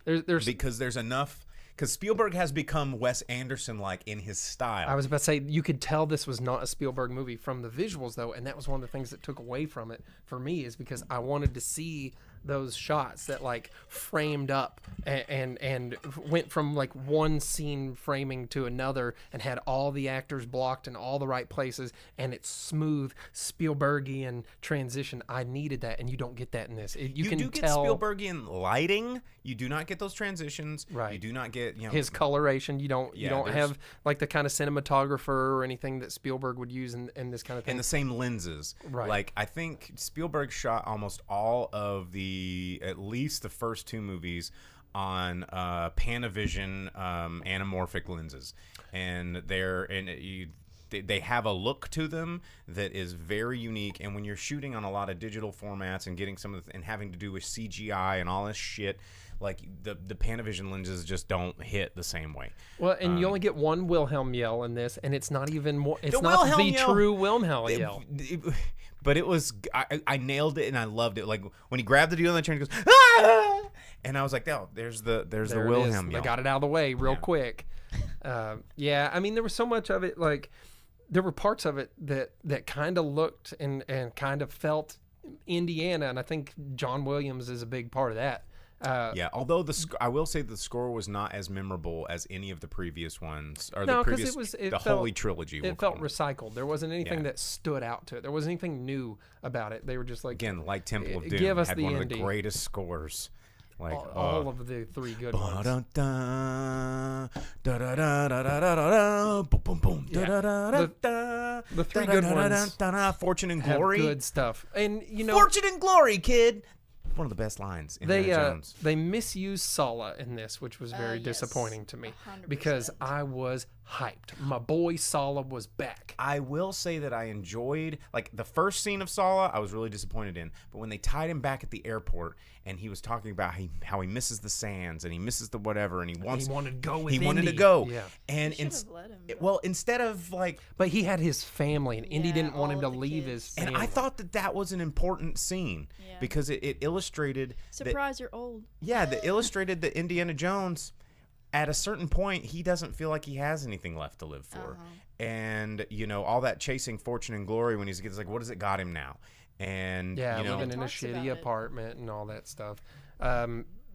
because there's enough, because Spielberg has become Wes Anderson-like in his style. I was about to say, you could tell this was not a Spielberg movie from the visuals, though, and that was one of the things that took away from it for me, is because I wanted to see those shots that like framed up and went from like one scene framing to another and had all the actors blocked in all the right places, and it's smooth Spielbergian transition. I needed that, and you don't get that in this. You can do get tell Spielbergian lighting. You do not get those transitions. Right. You do not get his coloration. You don't there's- have like the kind of cinematographer or anything that Spielberg would use in this kind of thing. and the same lenses. Right. Like I think Spielberg shot almost all of at least the first two movies on Panavision anamorphic lenses, and they have a look to them that is very unique. And when you're shooting on a lot of digital formats and getting some of and having to do with CGI and all this shit, like the Panavision lenses just don't hit the same way. Well, and you only get one Wilhelm yell in this, and it's not even more. It's The not Wilhelm the yell- true Wilhelm yell. But it was, I nailed it and I loved it. Like when he grabbed the dude on the train, he goes, ah! And I was like, oh, there's the There it Wilhelm is. yell. They got it out of the way real quick. Yeah, I mean, there was so much of it. Like, there were parts of it that kind of looked and kind of felt Indiana, and I think John Williams is a big part of that. Yeah, although I will say the score was not as memorable as any of the previous ones, or No, the 'cause previous, it the felt- Holy Trilogy. we'll It felt call it. recycled. There wasn't anything Yeah. that stood out to it. There wasn't anything new about it. They were just like, Again, like Temple of Doom, give us had the one of indie. the greatest scores. Like all of the three good ones. The three good ones Fortune and Have Glory. good stuff. And, you know, Fortune and Glory, kid. One of the best lines. Indiana Jones. they misused Sala in this, which was very Yes. disappointing to me 100%. because I was hyped. My boy Sala was back. I will say that I enjoyed, like, the first scene of Sala, I was really disappointed in. But when they tied him back at the airport and he was talking about how he misses the sands and he misses the whatever and he wanted to go with He wanted to Indy. go. Yeah. And You should've let him, well, instead of, like, But he had his family, and Indy Yeah, didn't want him all to of the leave kids. his and family. I thought that was an important scene Yeah. because it illustrated that, Surprise, you're old. yeah, that illustrated that Indiana Jones, at a certain point, he doesn't feel like he has anything left to live for. And, you know, all that chasing fortune and glory when he's like, what has it got him now? And, Yeah, you know, living in a Talks about shitty it. apartment and all that stuff.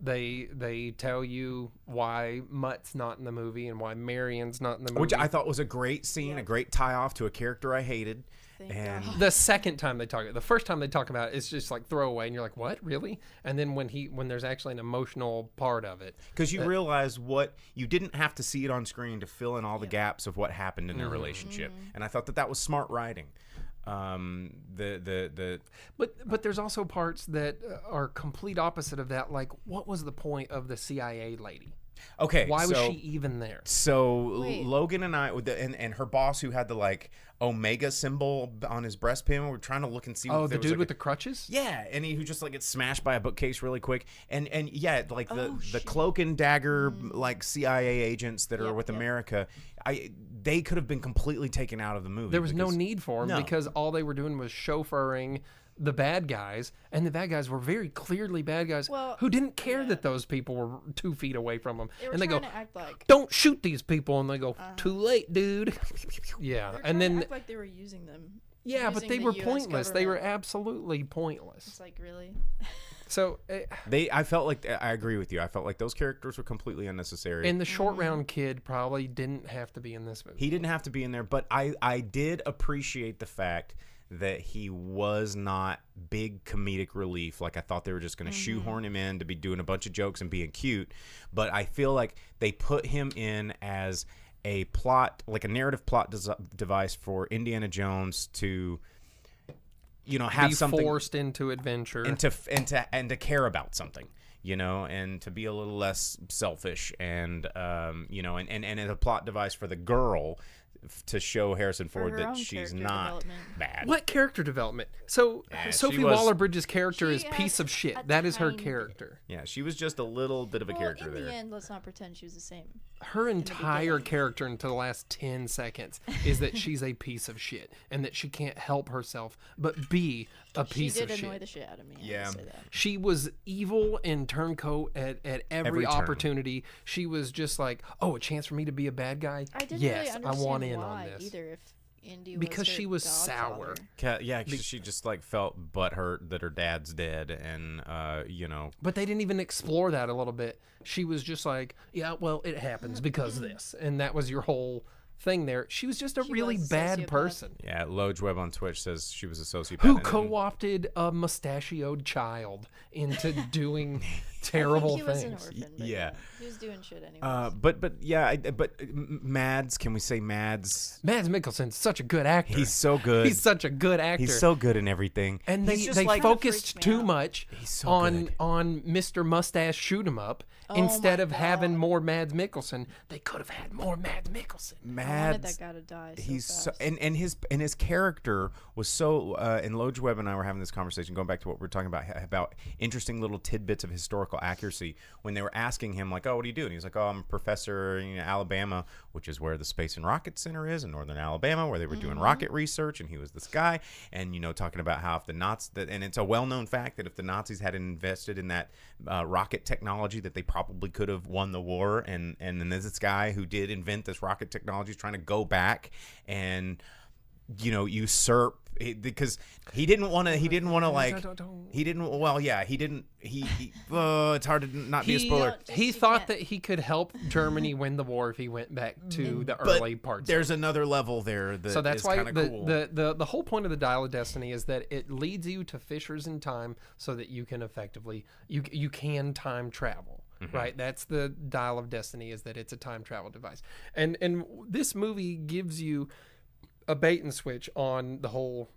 They tell you why Mutt's not in the movie and why Marion's not in the movie. which I thought was a great scene, a great tie-off to a character I hated. Thank And God. the second time they talk about it, the first time they talk about it, it's just like throwaway, and you're like, what, really? And then when there's actually an emotional part of it, because you realize you didn't have to see it on screen to fill in all the gaps of what happened in their relationship. And I thought that was smart writing. but there's also parts that are complete opposite of that. Like, what was the point of the CIA lady? Okay, Why was so- she even there? So Wait. Logan and I, and her boss, who had the like Omega symbol on his breastpin, were trying to look and see. Oh, if the there was, dude like, with the crutches? yeah, and who just like gets smashed by a bookcase really quick, and yeah, like the Oh, shit. cloak and dagger like CIA agents that are Yep, with yep. America, they could have been completely taken out of the movie. There was no because- need for them No. because all they were doing was chauffeuring the bad guys, and the bad guys were very clearly bad guys Well, who didn't care yeah. that those people were 2 feet away from them. They were And they trying go, to act like "Don't shoot these people," and they go, "Too late, dude." Yeah, they were and trying to then act like they were using them. yeah, but using they the were US pointless. They were government. absolutely pointless. It's like, really? So, I felt like I agree with you. I felt like those characters were completely unnecessary. and the short round kid probably didn't have to be in this movie. He didn't have to be in there, but I did appreciate the fact that he was not big comedic relief. Like I thought they were just going to shoehorn him in to be doing a bunch of jokes and being cute. But I feel like they put him in as a plot, like a narrative plot device for Indiana Jones to, you know, have Be something forced into adventure. and to care about something, you know, and to be a little less selfish, and you know, and a plot device for the girl to show Harrison Ford her that own she's character not development. bad. What character development? So Yeah, Sophie she was- Waller-Bridge's character She is had piece of a shit. That is her tiny bit. character. Yeah, she was just a little bit of a Well, character in there. the end, let's not pretend she was the same. Her entire beginning. character until the last 10 seconds is that she's a piece of shit and that she can't help herself but be a piece She of did annoy shit. the shit out of me. I Yeah. will say that. She was evil and turncoat at every Every turn. opportunity. She was just like, oh, a chance for me to be a bad guy? I didn't yes, really I understand want in why on this. either. Indy because was her she was godfather. sour. Yeah, 'cause she just like felt butthurt that her dad's dead, and you know. But they didn't even explore that a little bit. She was just like, yeah, well, it happens because of this, and that was your whole thing there. She was just a She really was a bad sociopath. person Yeah, Loge Webb on Twitch says she was a sociopath. who and- co-opted a mustachioed child into doing I terrible think he was an things. orphan, but Yeah. he was doing shit anyway. but yeah, but Mads, can we say Mads? Mads Mikkelsen's such a good actor. He's so good. He's such a good actor. He's so good in everything. and they He's just they like, focused freaks me too out. much He's so on good. on Mr. Mustache shoot 'em up Oh instead my of having God. more Mads Mikkelsen. They could have had more Mads Mikkelsen. I wanted Mads. that guy to die. So He's so, fast. and his character was so and Loge Webb and I were having this conversation going back to what we were talking about interesting little tidbits of historical accuracy when they were asking him like, oh, what do you do? And he's like, oh, I'm a professor in Alabama, which is where the Space and Rocket Center is in northern Alabama, where they were doing rocket research, and he was this guy, and talking about how if the Nazis, and it's a well-known fact that if the Nazis had invested in that rocket technology, that they probably could have won the war, and then there's this guy who did invent this rocket technology is trying to go back and usurp because he didn't want to it's hard to not be a spoiler. He You thought can't- that he could help Germany win the war if he went back to the But early parts. there's another level there that So that's is why kind of cool. the whole point of the Dial of Destiny is that it leads you to fissures in time so that you can effectively you can time travel. Right, that's the Dial of Destiny, is that it's a time travel device, and this movie gives you a bait and switch on the whole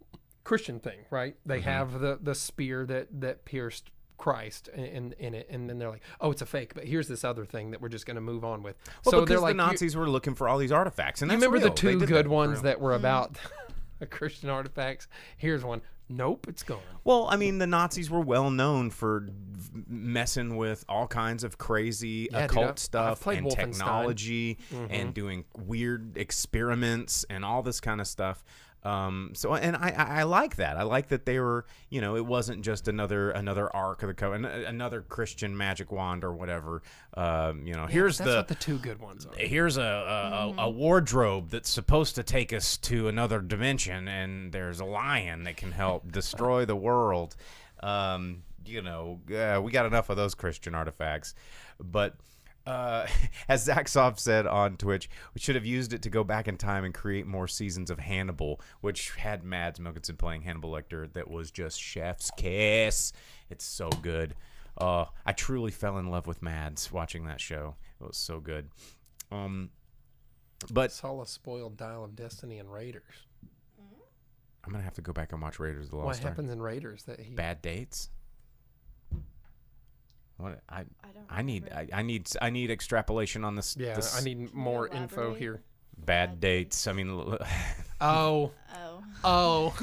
Christian thing. Right, they have the spear that pierced Christ in it, and then they're like, oh, it's a fake, but here's this other thing that we're just going to move on with. Well, so because they're like, the Nazis were looking for all these artifacts, and you that's remember real. the They two did good that for ones real. that were about Christian artifacts? Here's one. Nope, it's gone. Well, I mean, the Nazis were well known for messing with all kinds of crazy Yeah, dude, occult I've stuff played and Wolfenstein. technology and doing weird experiments and all this kind of stuff. So, and I like that. I like that they were, it wasn't just another Ark of the Covenant, another Christian magic wand or whatever. Here's That's what the two good ones are. here's a wardrobe that's supposed to take us to another dimension, and there's a lion that can help destroy the world. We got enough of those Christian artifacts, but as Zach Soft said on Twitch, we should have used it to go back in time and create more seasons of Hannibal, which had Mads Mikkelsen playing Hannibal Lecter. That was just chef's kiss. It's so good. I truly fell in love with Mads watching that show. It was so good. But Saw a spoiled Dial of Destiny and Raiders. I'm gonna have to go back and watch Raiders of the Lost What Ark. happens in Raiders that he Bad dates. What I don't I need remember. I need extrapolation on this. Yeah, this I need more info elaborate? here. bad dates. I mean, Oh, Oh.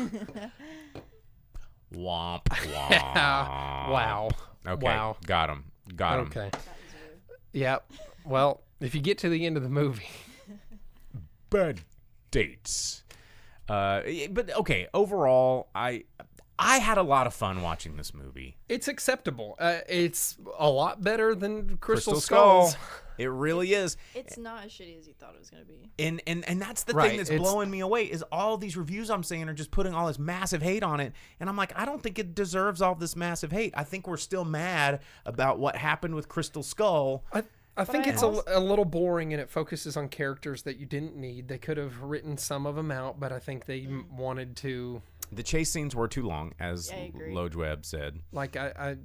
womp womp. wow. Okay, Wow. got him. Okay. Yep. Well, if you get to the end of the movie, Bad dates. But okay, overall, I had a lot of fun watching this movie. it's acceptable. It's a lot better than Crystal Skull. Skulls. It really is. It's not as shitty as you thought it was gonna be. And that's the Right, thing that's it's- blowing me away is all these reviews I'm seeing are just putting all this massive hate on it, and I'm like, I don't think it deserves all this massive hate. I think we're still mad about what happened with Crystal Skull. I think I it's a little boring, and it focuses on characters that you didn't need. They could have written some of them out, but I think they wanted to. The chase scenes were too long, as I agree. Loge Webb said. Like I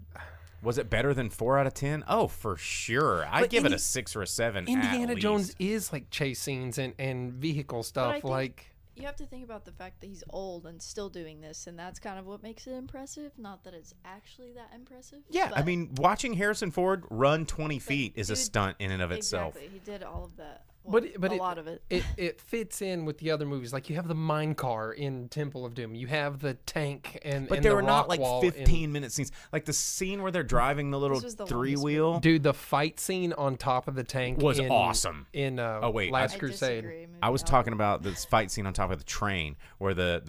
Was it better than 4 out of 10? Oh, for sure. I'd But give it a 6 or a 7. Indiana at Jones least. is like chase scenes and vehicle But I stuff. think Like you have to think about the fact that he's old and still doing this, and that's kind of what makes it impressive. Not that it's actually that impressive. Yeah, I but- mean, watching Harrison Ford run 20 feet is a dude, stunt in and of itself. Exactly. He did all of that. Well, but a lot of it. It fits in with the other movies. Like you have the mine car in Temple of Doom. You have the tank and But and there the were rock not like wall 15-minute scenes. Like the scene where they're driving the little was the longest three-wheel. Dude, the fight scene on top of the tank Was in, awesome. In Oh, wait, Last I Crusade. disagree. Maybe I was not. talking about this fight scene on top of the train where the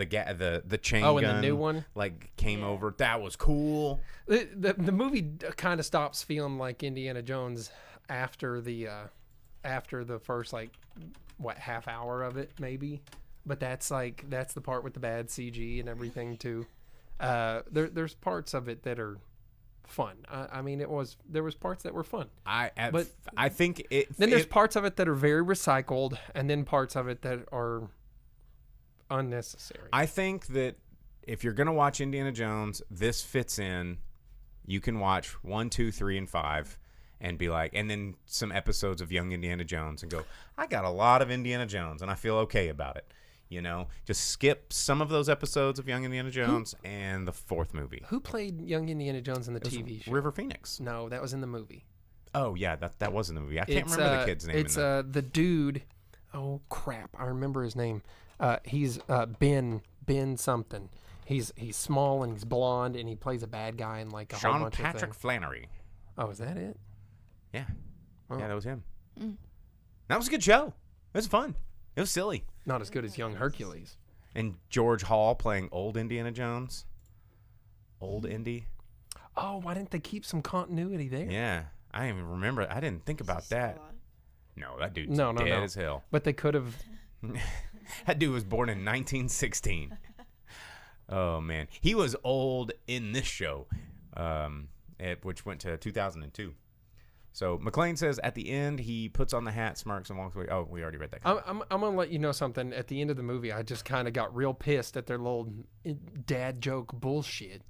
chain Oh, and the gun new one? like came Yeah. over. That was cool. The movie kind of stops feeling like Indiana Jones after the first like half hour of it maybe. but that's the part with the bad CG and everything too. There's parts of it that are fun. I mean, there was parts that were fun. I think it. Then there's parts of it that are very recycled, and then parts of it that are unnecessary. I think that if you're gonna watch Indiana Jones, this fits in. You can watch 1, 2, 3, and 5, and be like, and then some episodes of Young Indiana Jones, and go, I got a lot of Indiana Jones, and I feel okay about it. You know, just skip some of those episodes of Young Indiana Jones and the 4th movie. Who played Young Indiana Jones in the TV show? River Phoenix. No, that was in the movie. Oh yeah, that was in the movie. I can't remember the kid's name. It's the dude. Oh crap, I remember his name. He's Ben something. He's small and he's blonde and he plays a bad guy in like a whole bunch of Sean Patrick things. Flannery. Oh, is that it? Yeah, Oh. yeah, that was him. That was a good show. It was fun. It was silly. Not as good as Young Hercules. And George Hall playing old Indiana Jones. Old Indy. Oh, why didn't they keep some continuity there? Yeah, I didn't even remember. I didn't think about that. No, that dude's No, dead as hell. But they could have. That dude was born in 1916. Oh man, he was old in this show, which went to 2002. So McLean says at the end he puts on the hat, smirks, and walks away. Oh, we already read that. I'm gonna let you know something. At the end of the movie, I just kind of got real pissed at their little dad joke bullshit.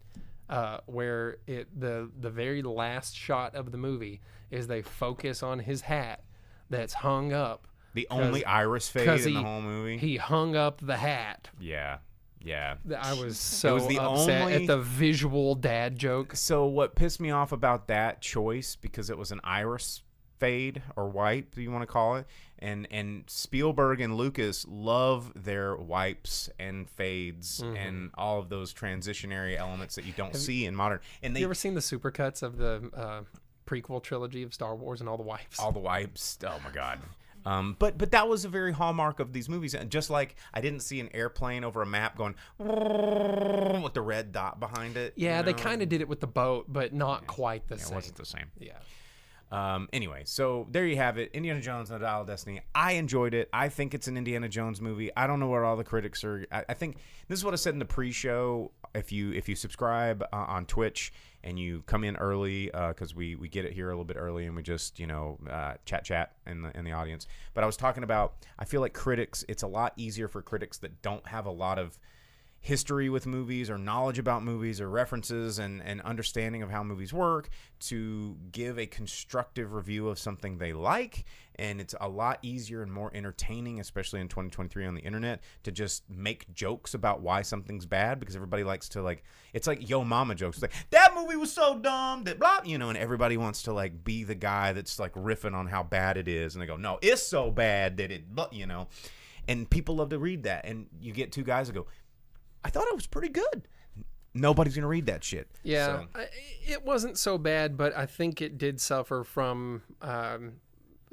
Where the very last shot of the movie is they focus on his hat that's hung up. The only iris fade in the whole movie. He hung up the hat. Yeah. I was so was the upset only- at the visual dad joke. So what pissed me off about that choice, because it was an iris fade or wipe, you want to call it, and Spielberg and Lucas love their wipes and fades and all of those transitionary elements that you don't see in modern. And You ever seen the supercuts of the prequel trilogy of Star Wars and all the wipes? all the wipes. Oh my god. But that was a very hallmark of these movies. And just like I didn't see an airplane over a map going with the red dot behind it. Yeah, you they know? kind of did it with the boat, but not quite the It same. wasn't the same. Yeah. Anyway, so there you have it. Indiana Jones and the Dial of Destiny. I enjoyed it. I think it's an Indiana Jones movie. I don't know where all the critics are. I think this is what I said in the pre-show. If you subscribe on Twitch and you come in early, because we get it here a little bit early and we just chat in the audience. But I was talking about, I feel like critics, it's a lot easier for critics that don't have a lot of history with movies or knowledge about movies or references and understanding of how movies work to give a constructive review of something they like. And it's a lot easier and more entertaining, especially in 2023 on the internet, to just make jokes about why something's bad, because everybody likes to it's like yo mama jokes. Like, that movie was so dumb that blah, and everybody wants to be the guy that's riffing on how bad it is. And they go, no, it's so bad that it, and people love to read that. And you get two guys that go, I thought it was pretty good. Nobody's going to read that shit. Yeah, So, it wasn't so bad, but I think it did suffer from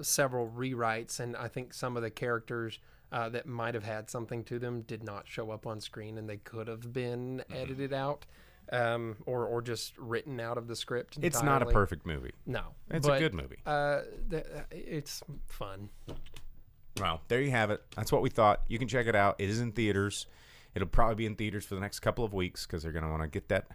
several rewrites, and I think some of the characters that might have had something to them did not show up on screen, and they could have been edited out or just written out of the script entirely. it's not a perfect movie. No. It's but, a good movie. It's fun. Well, there you have it. That's what we thought. You can check it out. It is in theaters. It'll probably be in theaters for the next couple of weeks because they're going to want to get that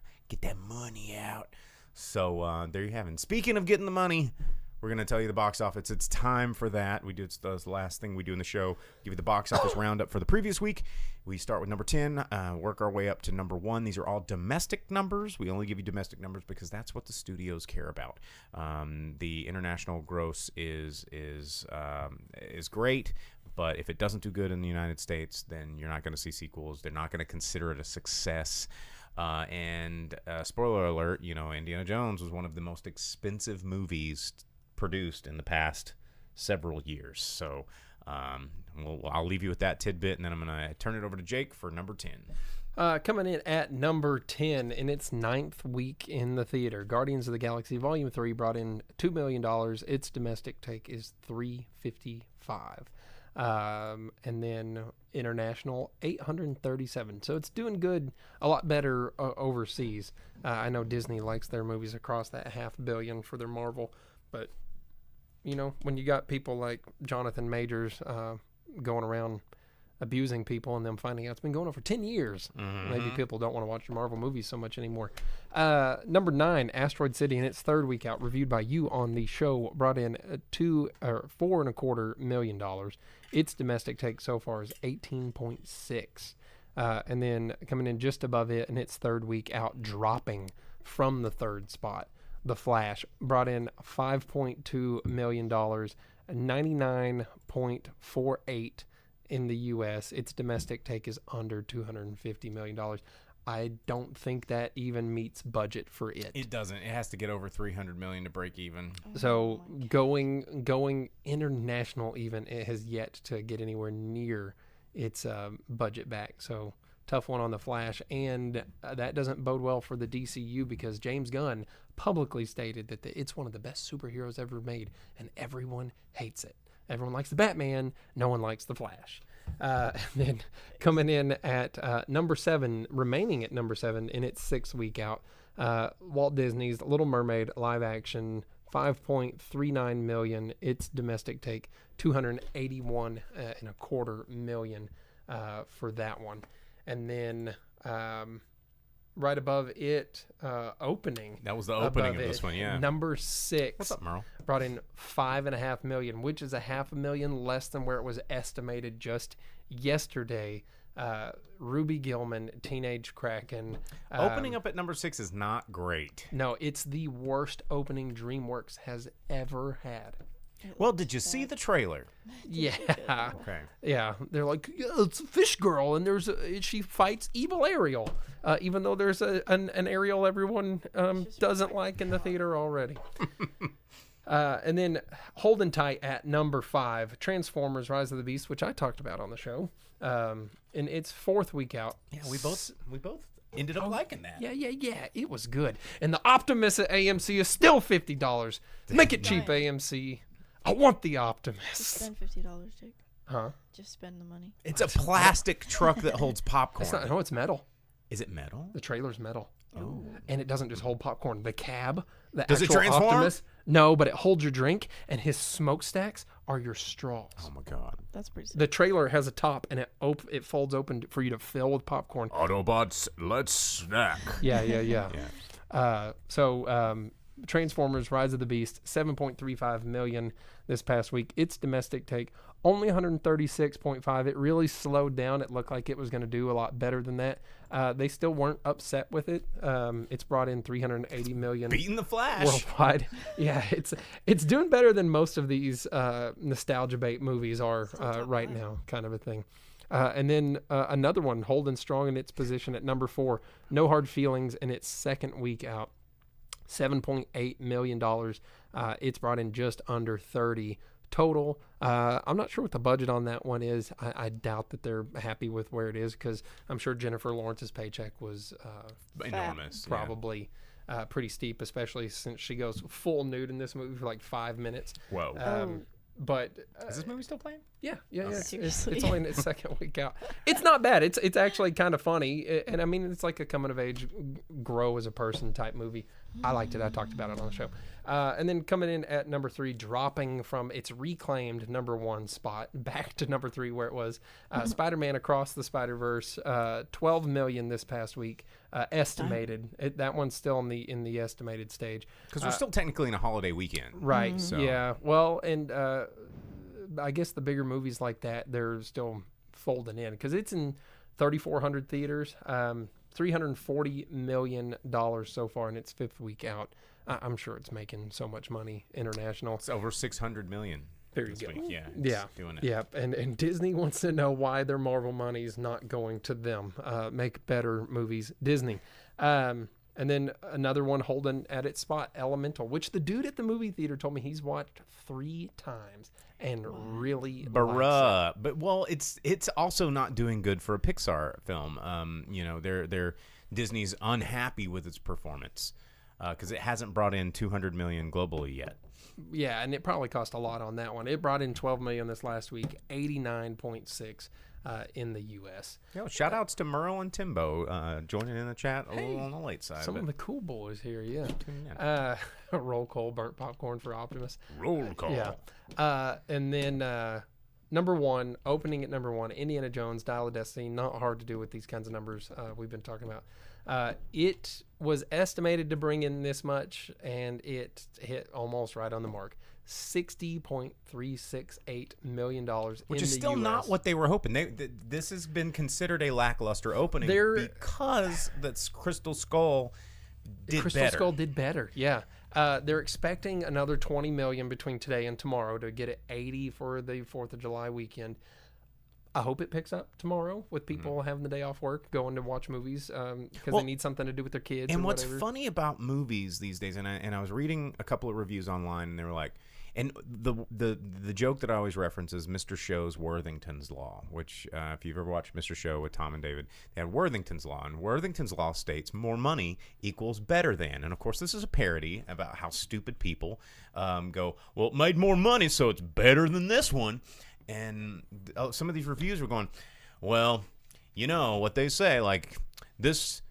money out. So there you have it. Speaking of getting the money, we're going to tell you the box office. It's time for that. It's the last thing we do in the show. Give you the box office roundup for the previous week. We start with number 10, work our way up to number 1. These are all domestic numbers. We only give you domestic numbers because that's what the studios care about. The international gross is great. But if it doesn't do good in the United States, then you're not going to see sequels. They're not going to consider it a success. And spoiler alert, Indiana Jones was one of the most expensive movies produced in the past several years. So I'll leave you with that tidbit, and then I'm going to turn it over to Jake for number 10. Coming in at number 10 in its 9th week in the theater, Guardians of the Galaxy Volume 3 brought in $2 million. Its domestic take is $355. And then international 837. So it's doing good, a lot better overseas. I know Disney likes their movies across that $500 million for their Marvel, but when you got people like Jonathan Majors going around abusing people and them finding out it's been going on for 10 years. Maybe people don't want to watch the Marvel movies so much anymore. Number 9, Asteroid City, in its third week out, reviewed by you on the show, brought in $4.25 million. Its domestic take so far is 18.6. And then coming in just above it in its third week out, dropping from the third spot, The Flash brought in $5.2 million, 99.48 in the U.S. Its domestic take is under $250 million. I don't think that even meets budget for it. It doesn't. It has to get over 300 million to break even. So going international, even, it has yet to get anywhere near its budget back. So tough one on the Flash, and that doesn't bode well for the DCU because James Gunn publicly stated that it's one of the best superheroes ever made, and everyone hates it. Everyone likes the Batman. No one likes the Flash. And then coming in at number 7, remaining at number 7 in its 6th week out, Walt Disney's Little Mermaid live action, $5.39 million. Its domestic take, $281.25 million for that one. And then right above it, opening. That was the opening of this one, yeah. Number 6. What's up, Merle? Brought in $5.5 million, which is $500,000 less than where it was estimated just yesterday. Ruby Gillman, Teenage Kraken. Opening up at number 6 is not great. No, it's the worst opening DreamWorks has ever had. Well, did you see the trailer? Yeah. Okay. Yeah. They're like, yeah, it's a fish girl, and she fights evil Ariel, even though there's an Ariel everyone doesn't like in the theater already. And then holding tight at number 5, Transformers: Rise of the Beast, which I talked about on the show, in its 4th week out. Yeah, we both ended up liking that. Yeah. It was good. And the Optimus at AMC is still $50. Make it cheap, AMC. I want the Optimus. Just spend $50, Jake. Huh? Just spend the money. It's a plastic truck that holds popcorn. It's metal. Is it metal? The trailer's metal. Oh. And it doesn't just hold popcorn. The cab, Does it transform? Optimus, no, but it holds your drink, and his smokestacks are your straws. Oh my God. That's pretty sick. The trailer has a top, and it folds open for you to fill with popcorn. Autobots, let's snack. Yeah. So Transformers: Rise of the Beast, $7.35 million this past week. Its domestic take, only 136.5. It really slowed down. It looked like it was going to do a lot better than that. They still weren't upset with it. It's brought in $380 million. Beating the Flash worldwide. Yeah, it's doing better than most of these nostalgia bait movies are right now, kind of a thing. And then another one holding strong in its position at number 4, No Hard Feelings, in its 2nd week out. $7.8 million. It's brought in just under 30 total. I'm not sure what the budget on that one is. I doubt that they're happy with where it is because I'm sure Jennifer Lawrence's paycheck was enormous. Probably pretty steep, especially since she goes full nude in this movie for like 5 minutes. Whoa. But is this movie still playing? Yeah. Okay. It's only in its 2nd week out. It's not bad. It's actually kind of funny, and I mean it's like a coming of age, grow as a person type movie. I liked it. I talked about it on the show. And then coming in at number 3, dropping from its reclaimed number 1 spot back to number 3 where it was, Spider-Man Across the Spider-Verse, $12 million this past week, estimated. That one's still in the estimated stage because we're still technically in a holiday weekend, right? So. Yeah. Well, and I guess the bigger movies like that, they're still folding in because it's in 3,400 theaters. $340 million so far in its 5th week out. I'm sure it's making so much money international. It's over $600 million. There you go. Week. Yeah. Doing it. Yeah. And Disney wants to know why their Marvel money is not going to them. Make better movies, Disney. And then another one holding at its spot, Elemental, which the dude at the movie theater told me he's watched 3 times and really likes it. But well, it's also not doing good for a Pixar film. They're Disney's unhappy with its performance because it hasn't brought in $200 million globally yet. Yeah, and it probably cost a lot on that one. It brought in $12 million this last week, 89.6 in the U.S. Shout outs to Merle and Timbo joining in the chat a little on the late side. Some of the cool boys here, yeah. Roll call, burnt popcorn for Optimus. Roll call. Yeah. And then number one, opening at number one, Indiana Jones, Dial of Destiny. Not hard to do with these kinds of numbers we've been talking about. It was estimated to bring in this much, and it hit almost right on the mark. $60.368 million, which is still not what they were hoping. This has been considered a lackluster opening because that's Crystal Skull did better. Crystal Skull did better, yeah. They're expecting another $20 million between today and tomorrow to get it 80 for the 4th of July weekend. I hope it picks up tomorrow with people having the day off work, going to watch movies because they need something to do with their kids. And what's funny about movies these days, and I was reading a couple of reviews online, and they were like, and the joke that I always reference is Mr. Show's Worthington's Law, which if you've ever watched Mr. Show with Tom and David, they had Worthington's Law, and Worthington's Law states more money equals better than. And of course, this is a parody about how stupid people go, well, it made more money, so it's better than this one. And some of these reviews were going, well, you know what they say, like this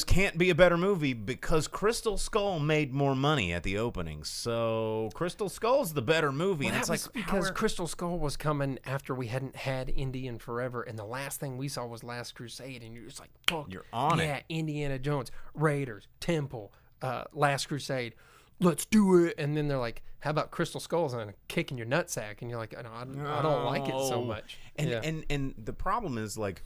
can't be a better movie because Crystal Skull made more money at the opening. So Crystal Skull's the better movie. Well, and it's like because Crystal Skull was coming after we hadn't had Indy in forever, and the last thing we saw was Last Crusade, and you're just like, fuck, you're on it. Yeah, Indiana Jones, Raiders, Temple, Last Crusade. Let's do it. And then they're like, how about Crystal Skulls and kicking your nutsack? And you're like, no, I don't like it so much. And the problem is, like,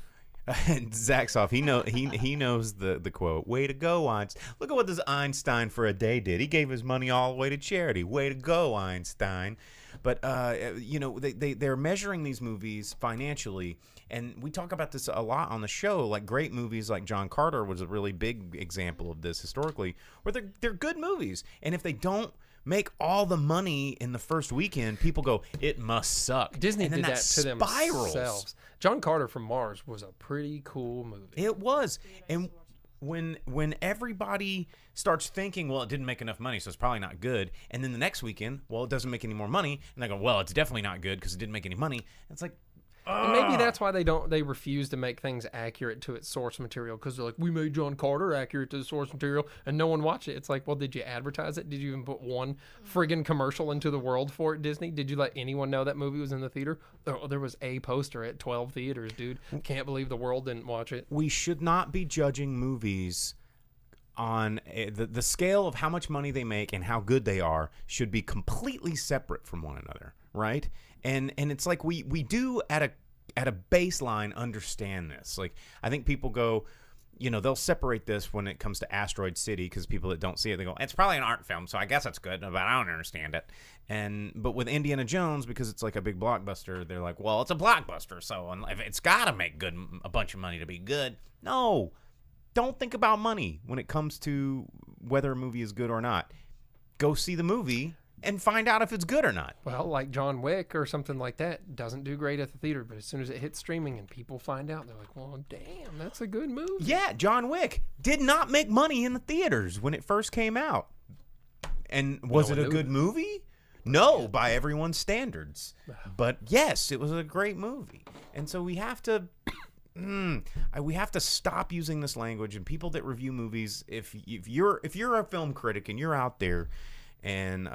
Zach's off. He knows the quote. Way to go, Einstein. Look at what this Einstein for a day did. He gave his money all the way to charity. Way to go, Einstein. But they're measuring these movies financially, and we talk about this a lot on the show. Like great movies, like John Carter was a really big example of this historically, where they're good movies, and if they don't make all the money in the first weekend, people go, it must suck. Disney and then did that to themselves. John Carter from Mars was a pretty cool movie. It was, and when everybody starts thinking, well, it didn't make enough money, so it's probably not good, and then the next weekend, well, it doesn't make any more money, and they go, well, it's definitely not good because it didn't make any money. It's like, and maybe that's why they refuse to make things accurate to its source material, because they're like, we made John Carter accurate to the source material and no one watched it. It's like, well, did you advertise it? Did you even put one friggin' commercial into the world for it, Disney? Did you let anyone know that movie was in the theater? There was a poster at 12 theaters, dude. Can't believe the world didn't watch it. We should not be judging movies on the scale of how much money they make and how good they are should be completely separate from one another, right? And it's like we do at a baseline understand this. Like I think people go, they'll separate this when it comes to Asteroid City, because people that don't see it, they go, it's probably an art film, so I guess it's good, but I don't understand it. But with Indiana Jones, because it's like a big blockbuster, they're like, well, it's a blockbuster, so it's got to make a bunch of money to be good. No, don't think about money when it comes to whether a movie is good or not. Go see the movie and find out if it's good or not. Well, like John Wick or something like that doesn't do great at the theater, but as soon as it hits streaming and people find out, they're like, well, damn, that's a good movie. Yeah, John Wick did not make money in the theaters when it first came out. And was it a good movie? No, by everyone's standards. But yes, it was a great movie. And so we have to stop using this language, and people that review movies, if you're a film critic and you're out there, and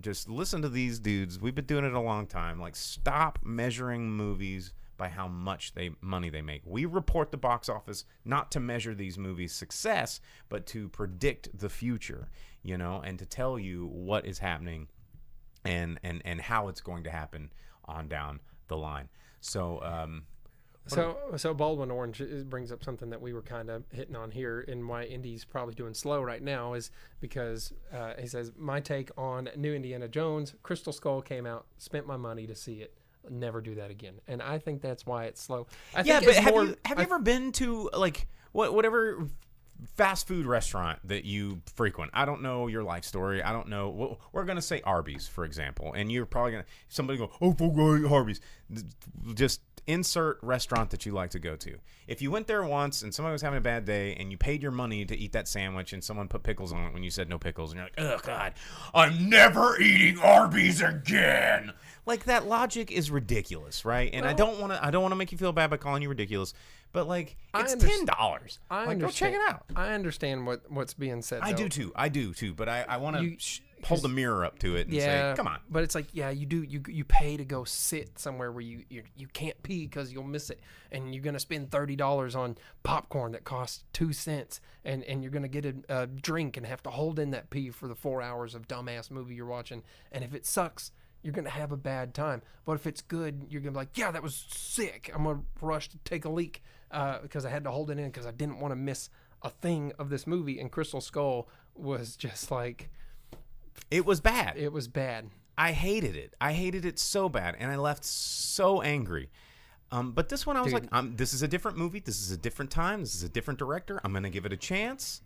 just listen to these dudes. We've been doing it a long time. Like, stop measuring movies by how much money they make. We report the box office not to measure these movies' success, but to predict the future, and to tell you what is happening and how it's going to happen on down the line. So So Baldwin Orange brings up something that we were kind of hitting on here, and why Indy's probably doing slow right now is because he says, my take on new Indiana Jones, Crystal Skull came out, spent my money to see it, never do that again. And I think that's why it's slow. Have you ever been to like whatever fast food restaurant that you frequent? I don't know your life story. I don't know. We're going to say Arby's, for example, and you're probably going to, somebody go, oh, Arby's. Just insert restaurant that you like to go to. If you went there once and somebody was having a bad day and you paid your money to eat that sandwich and someone put pickles on it when you said no pickles, and you're like, oh God, I'm never eating Arby's again. Like, that logic is ridiculous, right? And I don't want to make you feel bad by calling you ridiculous, but like, it's $10. Like, go check it out. I understand what's being said. I do too. But I want to hold a mirror up to it and say, "Come on." But it's like, yeah, you pay to go sit somewhere where you can't pee because you'll miss it, and you're gonna spend $30 on popcorn that costs 2 cents, and you're gonna get a drink and have to hold in that pee for the 4 hours of dumbass movie you're watching, and if it sucks, you're gonna have a bad time. But if it's good, you're gonna be like, yeah, that was sick. I'm gonna rush to take a leak because I had to hold it in because I didn't want to miss a thing of this movie. And Crystal Skull was just like, it was bad. It was bad. I hated it. I hated it so bad, and I left so angry. But this one, I was like, this is a different movie. This is a different time. This is a different director. I'm going to give it a chance.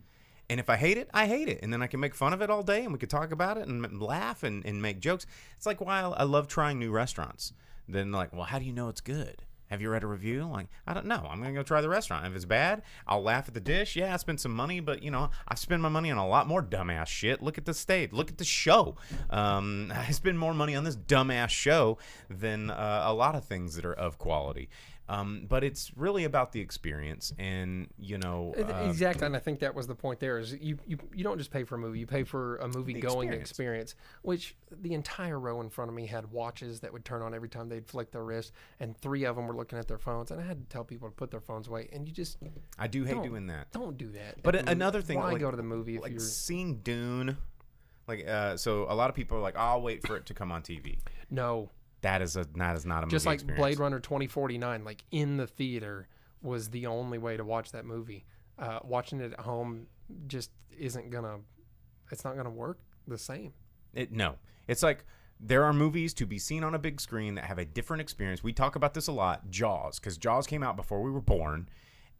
And if I hate it, I hate it. And then I can make fun of it all day, and we could talk about it and laugh and make jokes. It's like why I love trying new restaurants. Then like, well, how do you know it's good? Have you read a review? Like, I don't know. I'm going to go try the restaurant. If it's bad, I'll laugh at the dish. Yeah, I spent some money, but, I spend my money on a lot more dumbass shit. Look at the stage. Look at the show. I spend more money on this dumbass show than a lot of things that are of quality. But it's really about the experience, and exactly. And I think that was the point. There is you don't just pay for a movie; you pay for a movie going experience. Which the entire row in front of me had watches that would turn on every time they'd flick their wrist, and 3 of them were looking at their phones. And I had to tell people to put their phones away. And I do hate doing that. Don't do that. But another thing, why go to the movie if you're seeing Dune? So a lot of people are like, I'll wait for it to come on TV. No. That is not a movie just like experience. Blade Runner 2049, like in the theater was the only way to watch that movie. Watching it at home just isn't gonna. It's not gonna work the same. No, it's like there are movies to be seen on a big screen that have a different experience. We talk about this a lot. Jaws, because Jaws came out before we were born,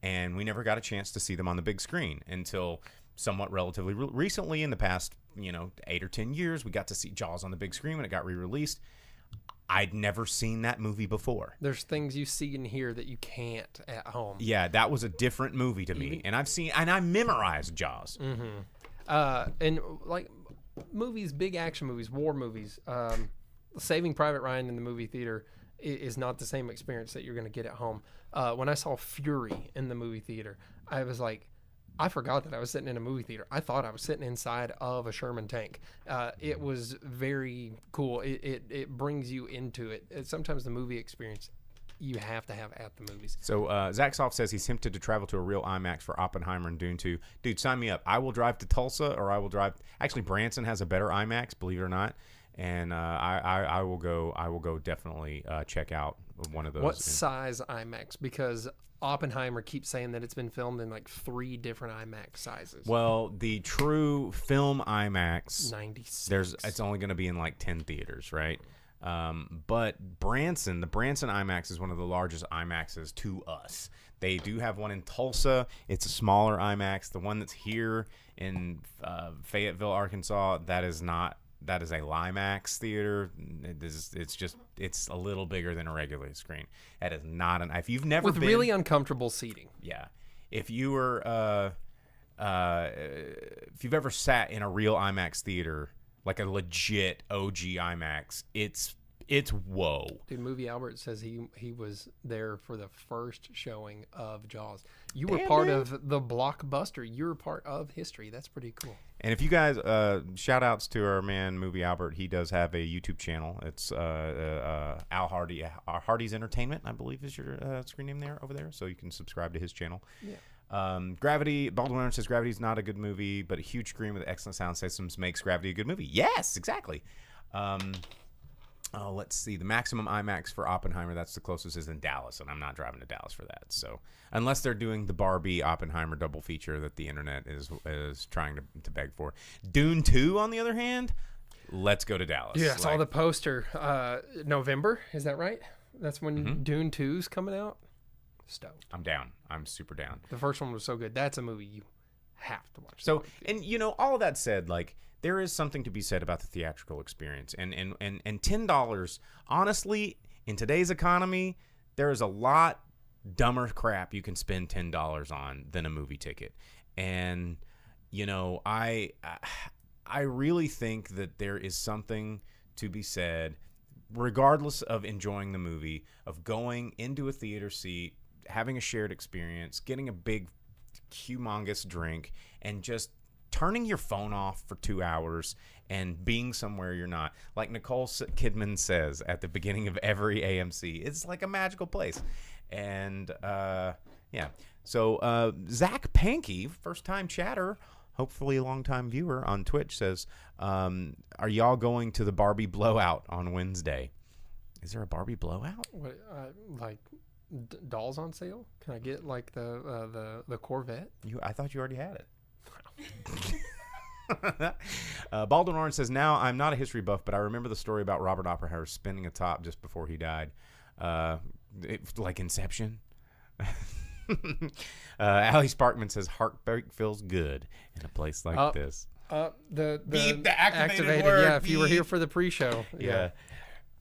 and we never got a chance to see them on the big screen until somewhat relatively recently. In the past, 8 or 10 years, we got to see Jaws on the big screen when it got re-released. I'd never seen that movie before. There's things you see and hear that you can't at home. Yeah, that was a different movie to me. And I memorized Jaws. Mm-hmm. And like movies, big action movies, war movies, Saving Private Ryan in the movie theater is not the same experience that you're going to get at home. When I saw Fury in the movie theater, I was like, I forgot that I was sitting in a movie theater. I thought I was sitting inside of a Sherman tank. It was very cool. It brings you into it. Sometimes the movie experience you have to have at the movies. So Zach Soft says he's tempted to travel to a real IMAX for Oppenheimer and Dune 2. Dude, sign me up. I will drive to Tulsa, or I will drive. Actually, Branson has a better IMAX, believe it or not. And I will go. I will go definitely check out one of those. What size IMAX? Because Oppenheimer keeps saying that it's been filmed in like 3 different IMAX sizes. Well, the true film IMAX, 96. It's only going to be in like 10 theaters, right? But the Branson IMAX is one of the largest IMAXs to us. They do have one in Tulsa. It's a smaller IMAX. The one that's here in Fayetteville, Arkansas, that is a Limax theater. It's a little bigger than a regular screen. That is not if you've never with really uncomfortable seating. Yeah, if you were if you've ever sat in a real IMAX theater, like a legit OG IMAX, it's whoa. Dude, Movie Albert says he was there for the first showing of Jaws. You were part of the blockbuster. You were part of history. That's pretty cool. And if you guys, shout outs to our man Movie Albert. He does have a YouTube channel. It's Al Hardy, Hardy's Entertainment, I believe is your screen name over there. So you can subscribe to his channel. Yeah. Gravity, Baldwin Leonard says Gravity's not a good movie, but a huge screen with excellent sound systems makes Gravity a good movie. Yes, exactly. Let's see. The maximum IMAX for Oppenheimer, that's the closest, is in Dallas, and I'm not driving to Dallas for that. So unless they're doing the Barbie Oppenheimer double feature that the internet is trying to beg for. Dune 2, on the other hand, let's go to Dallas. Yeah, I saw the poster. November, is that right? That's when Dune 2's coming out? Stoked. I'm down. I'm super down. The first one was so good. That's a movie you have to watch. So, and all of that said, like, there is something to be said about the theatrical experience, and $10, honestly, in today's economy, there is a lot dumber crap you can spend $10 on than a movie ticket. And I really think that there is something to be said, regardless of enjoying the movie, of going into a theater seat, having a shared experience, getting a big humongous drink, and just turning your phone off for 2 hours and being somewhere you're not. Like Nicole Kidman says at the beginning of every AMC, it's like a magical place. And yeah. So Zach Pankey, first-time chatter, hopefully a long-time viewer on Twitch, says, are y'all going to the Barbie blowout on Wednesday? Is there a Barbie blowout? What, like dolls on sale? Can I get like the Corvette? I thought you already had it. Baldwin Orange says, now I'm not a history buff, but I remember the story about Robert Oppenheimer spinning a top just before he died. Like Inception. Allie Sparkman says, heartbreak feels good in a place like this. The activated word, yeah, if you were here for the pre-show. Yeah.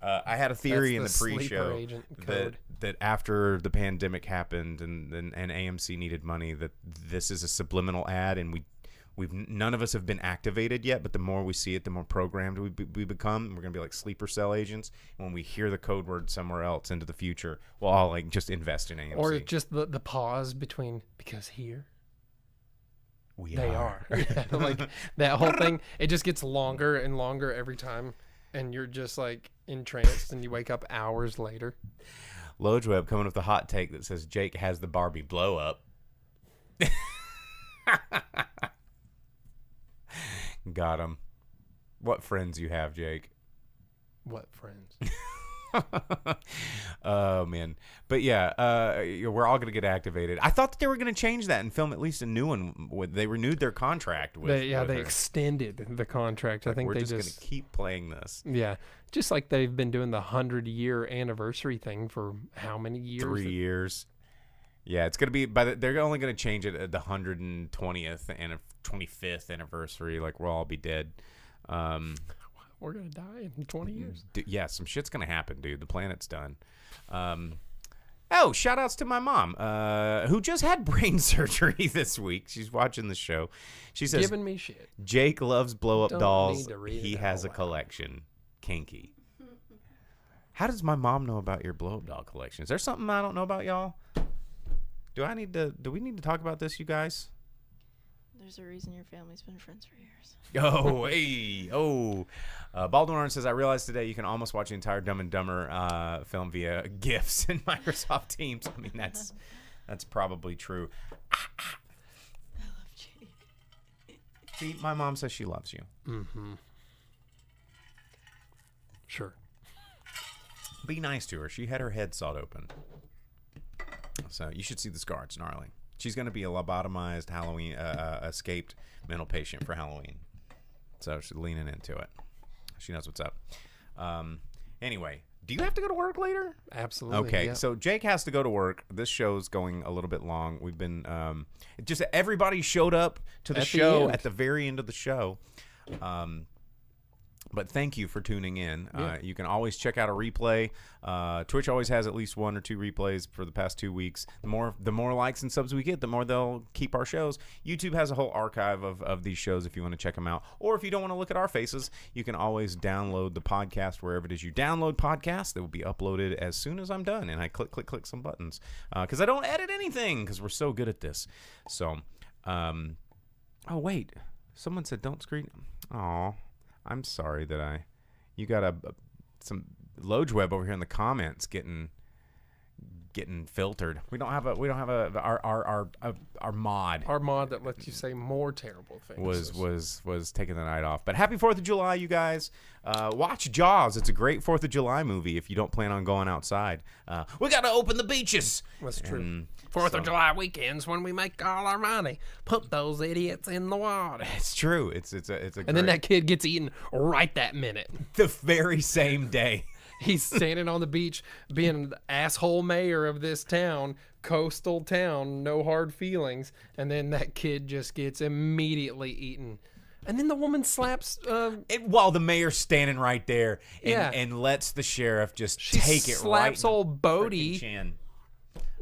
I had a theory That's in the sleeper pre-show agent code. that after the pandemic happened and AMC needed money, that this is a subliminal ad, and we've none of us have been activated yet, but the more we see it, the more programmed we become. We're gonna be like sleeper cell agents. When we hear the code word somewhere else into the future, we'll all like just invest in AMC. Or just the pause between, because here they are. Yeah, like that whole thing, it just gets longer and longer every time, and you're just like entranced, and you wake up hours later. Lojweb coming with a hot take that says Jake has the Barbie blow up. Got him. What friends you have, Jake? What friends? Oh man, but yeah, we're all gonna get activated. I thought that they were gonna change that and film at least a new one. They renewed their contract with. They extended the contract. I think we're they just gonna keep playing this. Yeah, just like they've been doing the 100-year anniversary thing for how many years? 3 years. Yeah, it's gonna be they're only gonna change it at the 120th and 25th anniversary. Like we'll all be dead. We're gonna die in 20 years. Yeah, some shit's gonna happen, dude. The planet's done. Shout outs to my mom, who just had brain surgery this week. She's watching the show. She says, giving me shit. Jake loves blow up dolls. Need to read He it has out a loud. collection. Kinky. How does my mom know about your blow up doll collection? Is there something I don't know about, y'all? Do we need to talk about this, you guys? There's a reason your family's been friends for years. Oh, hey, oh. Baldwin Orange says, I realized today you can almost watch the entire Dumb and Dumber film via GIFs in Microsoft Teams. I mean, that's probably true. I love Jake. See, my mom says she loves you. Mm-hmm. Sure. Be nice to her. She had her head sawed open. So you should see the scar. It's gnarly. She's going to be a lobotomized Halloween, escaped mental patient for Halloween. So she's leaning into it. She knows what's up. Anyway, do you have to go to work later? Absolutely. Okay, yeah. so Jake has to go to work. This show's going a little bit long. We've been just everybody showed up to the show at the very end of the show. But thank you for tuning in. Yeah. You can always check out a replay. Twitch always has at least 1 or 2 replays for the past 2 weeks. The more likes and subs we get, the more they'll keep our shows. YouTube has a whole archive of these shows if you want to check them out. Or if you don't want to look at our faces, you can always download the podcast wherever it is you download podcasts. They will be uploaded as soon as I'm done. And I click some buttons. Because I don't edit anything because we're so good at this. So, oh, wait. Someone said don't screen. Aw. I'm sorry that you got some Lojweb over here in the comments getting filtered. We don't have our mod. Our mod that lets you say more terrible things was taking the night off. But happy 4th of July, you guys. Watch Jaws. It's a great 4th of July movie if you don't plan on going outside. We got to open the beaches. That's true. And 4th of July weekends when we make all our money. Put those idiots in the water. It's true. It's a And then that kid gets eaten right that minute. the very same day. He's standing on the beach being the asshole mayor of this town, coastal town, no hard feelings, and then that kid just gets immediately eaten. And then the woman slaps... while the mayor's standing right there and lets the sheriff just take it right in slaps old Bodie. chin.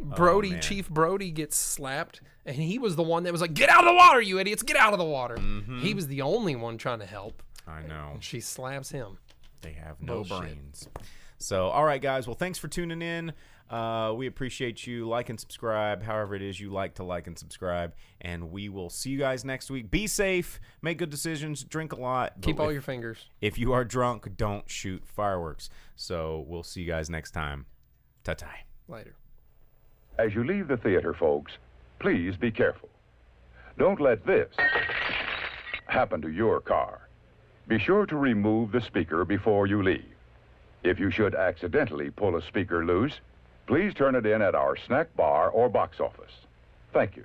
Brody, man. Chief Brody gets slapped, and he was the one that was like, get out of the water, you idiots, get out of the water. Mm-hmm. He was the only one trying to help. I know. She slaps him. They have no Bullshit. brains. So, all right, guys. Well, thanks for tuning in. We appreciate you. Like and subscribe, however it is you like to like and subscribe. And we will see you guys next week. Be safe. Make good decisions. Drink a lot. Keep all your fingers. If you are drunk, don't shoot fireworks. So we'll see you guys next time. Ta-ta. Later. As you leave the theater, folks, please be careful. Don't let this happen to your car. Be sure to remove the speaker before you leave. If you should accidentally pull a speaker loose, please turn it in at our snack bar or box office. Thank you.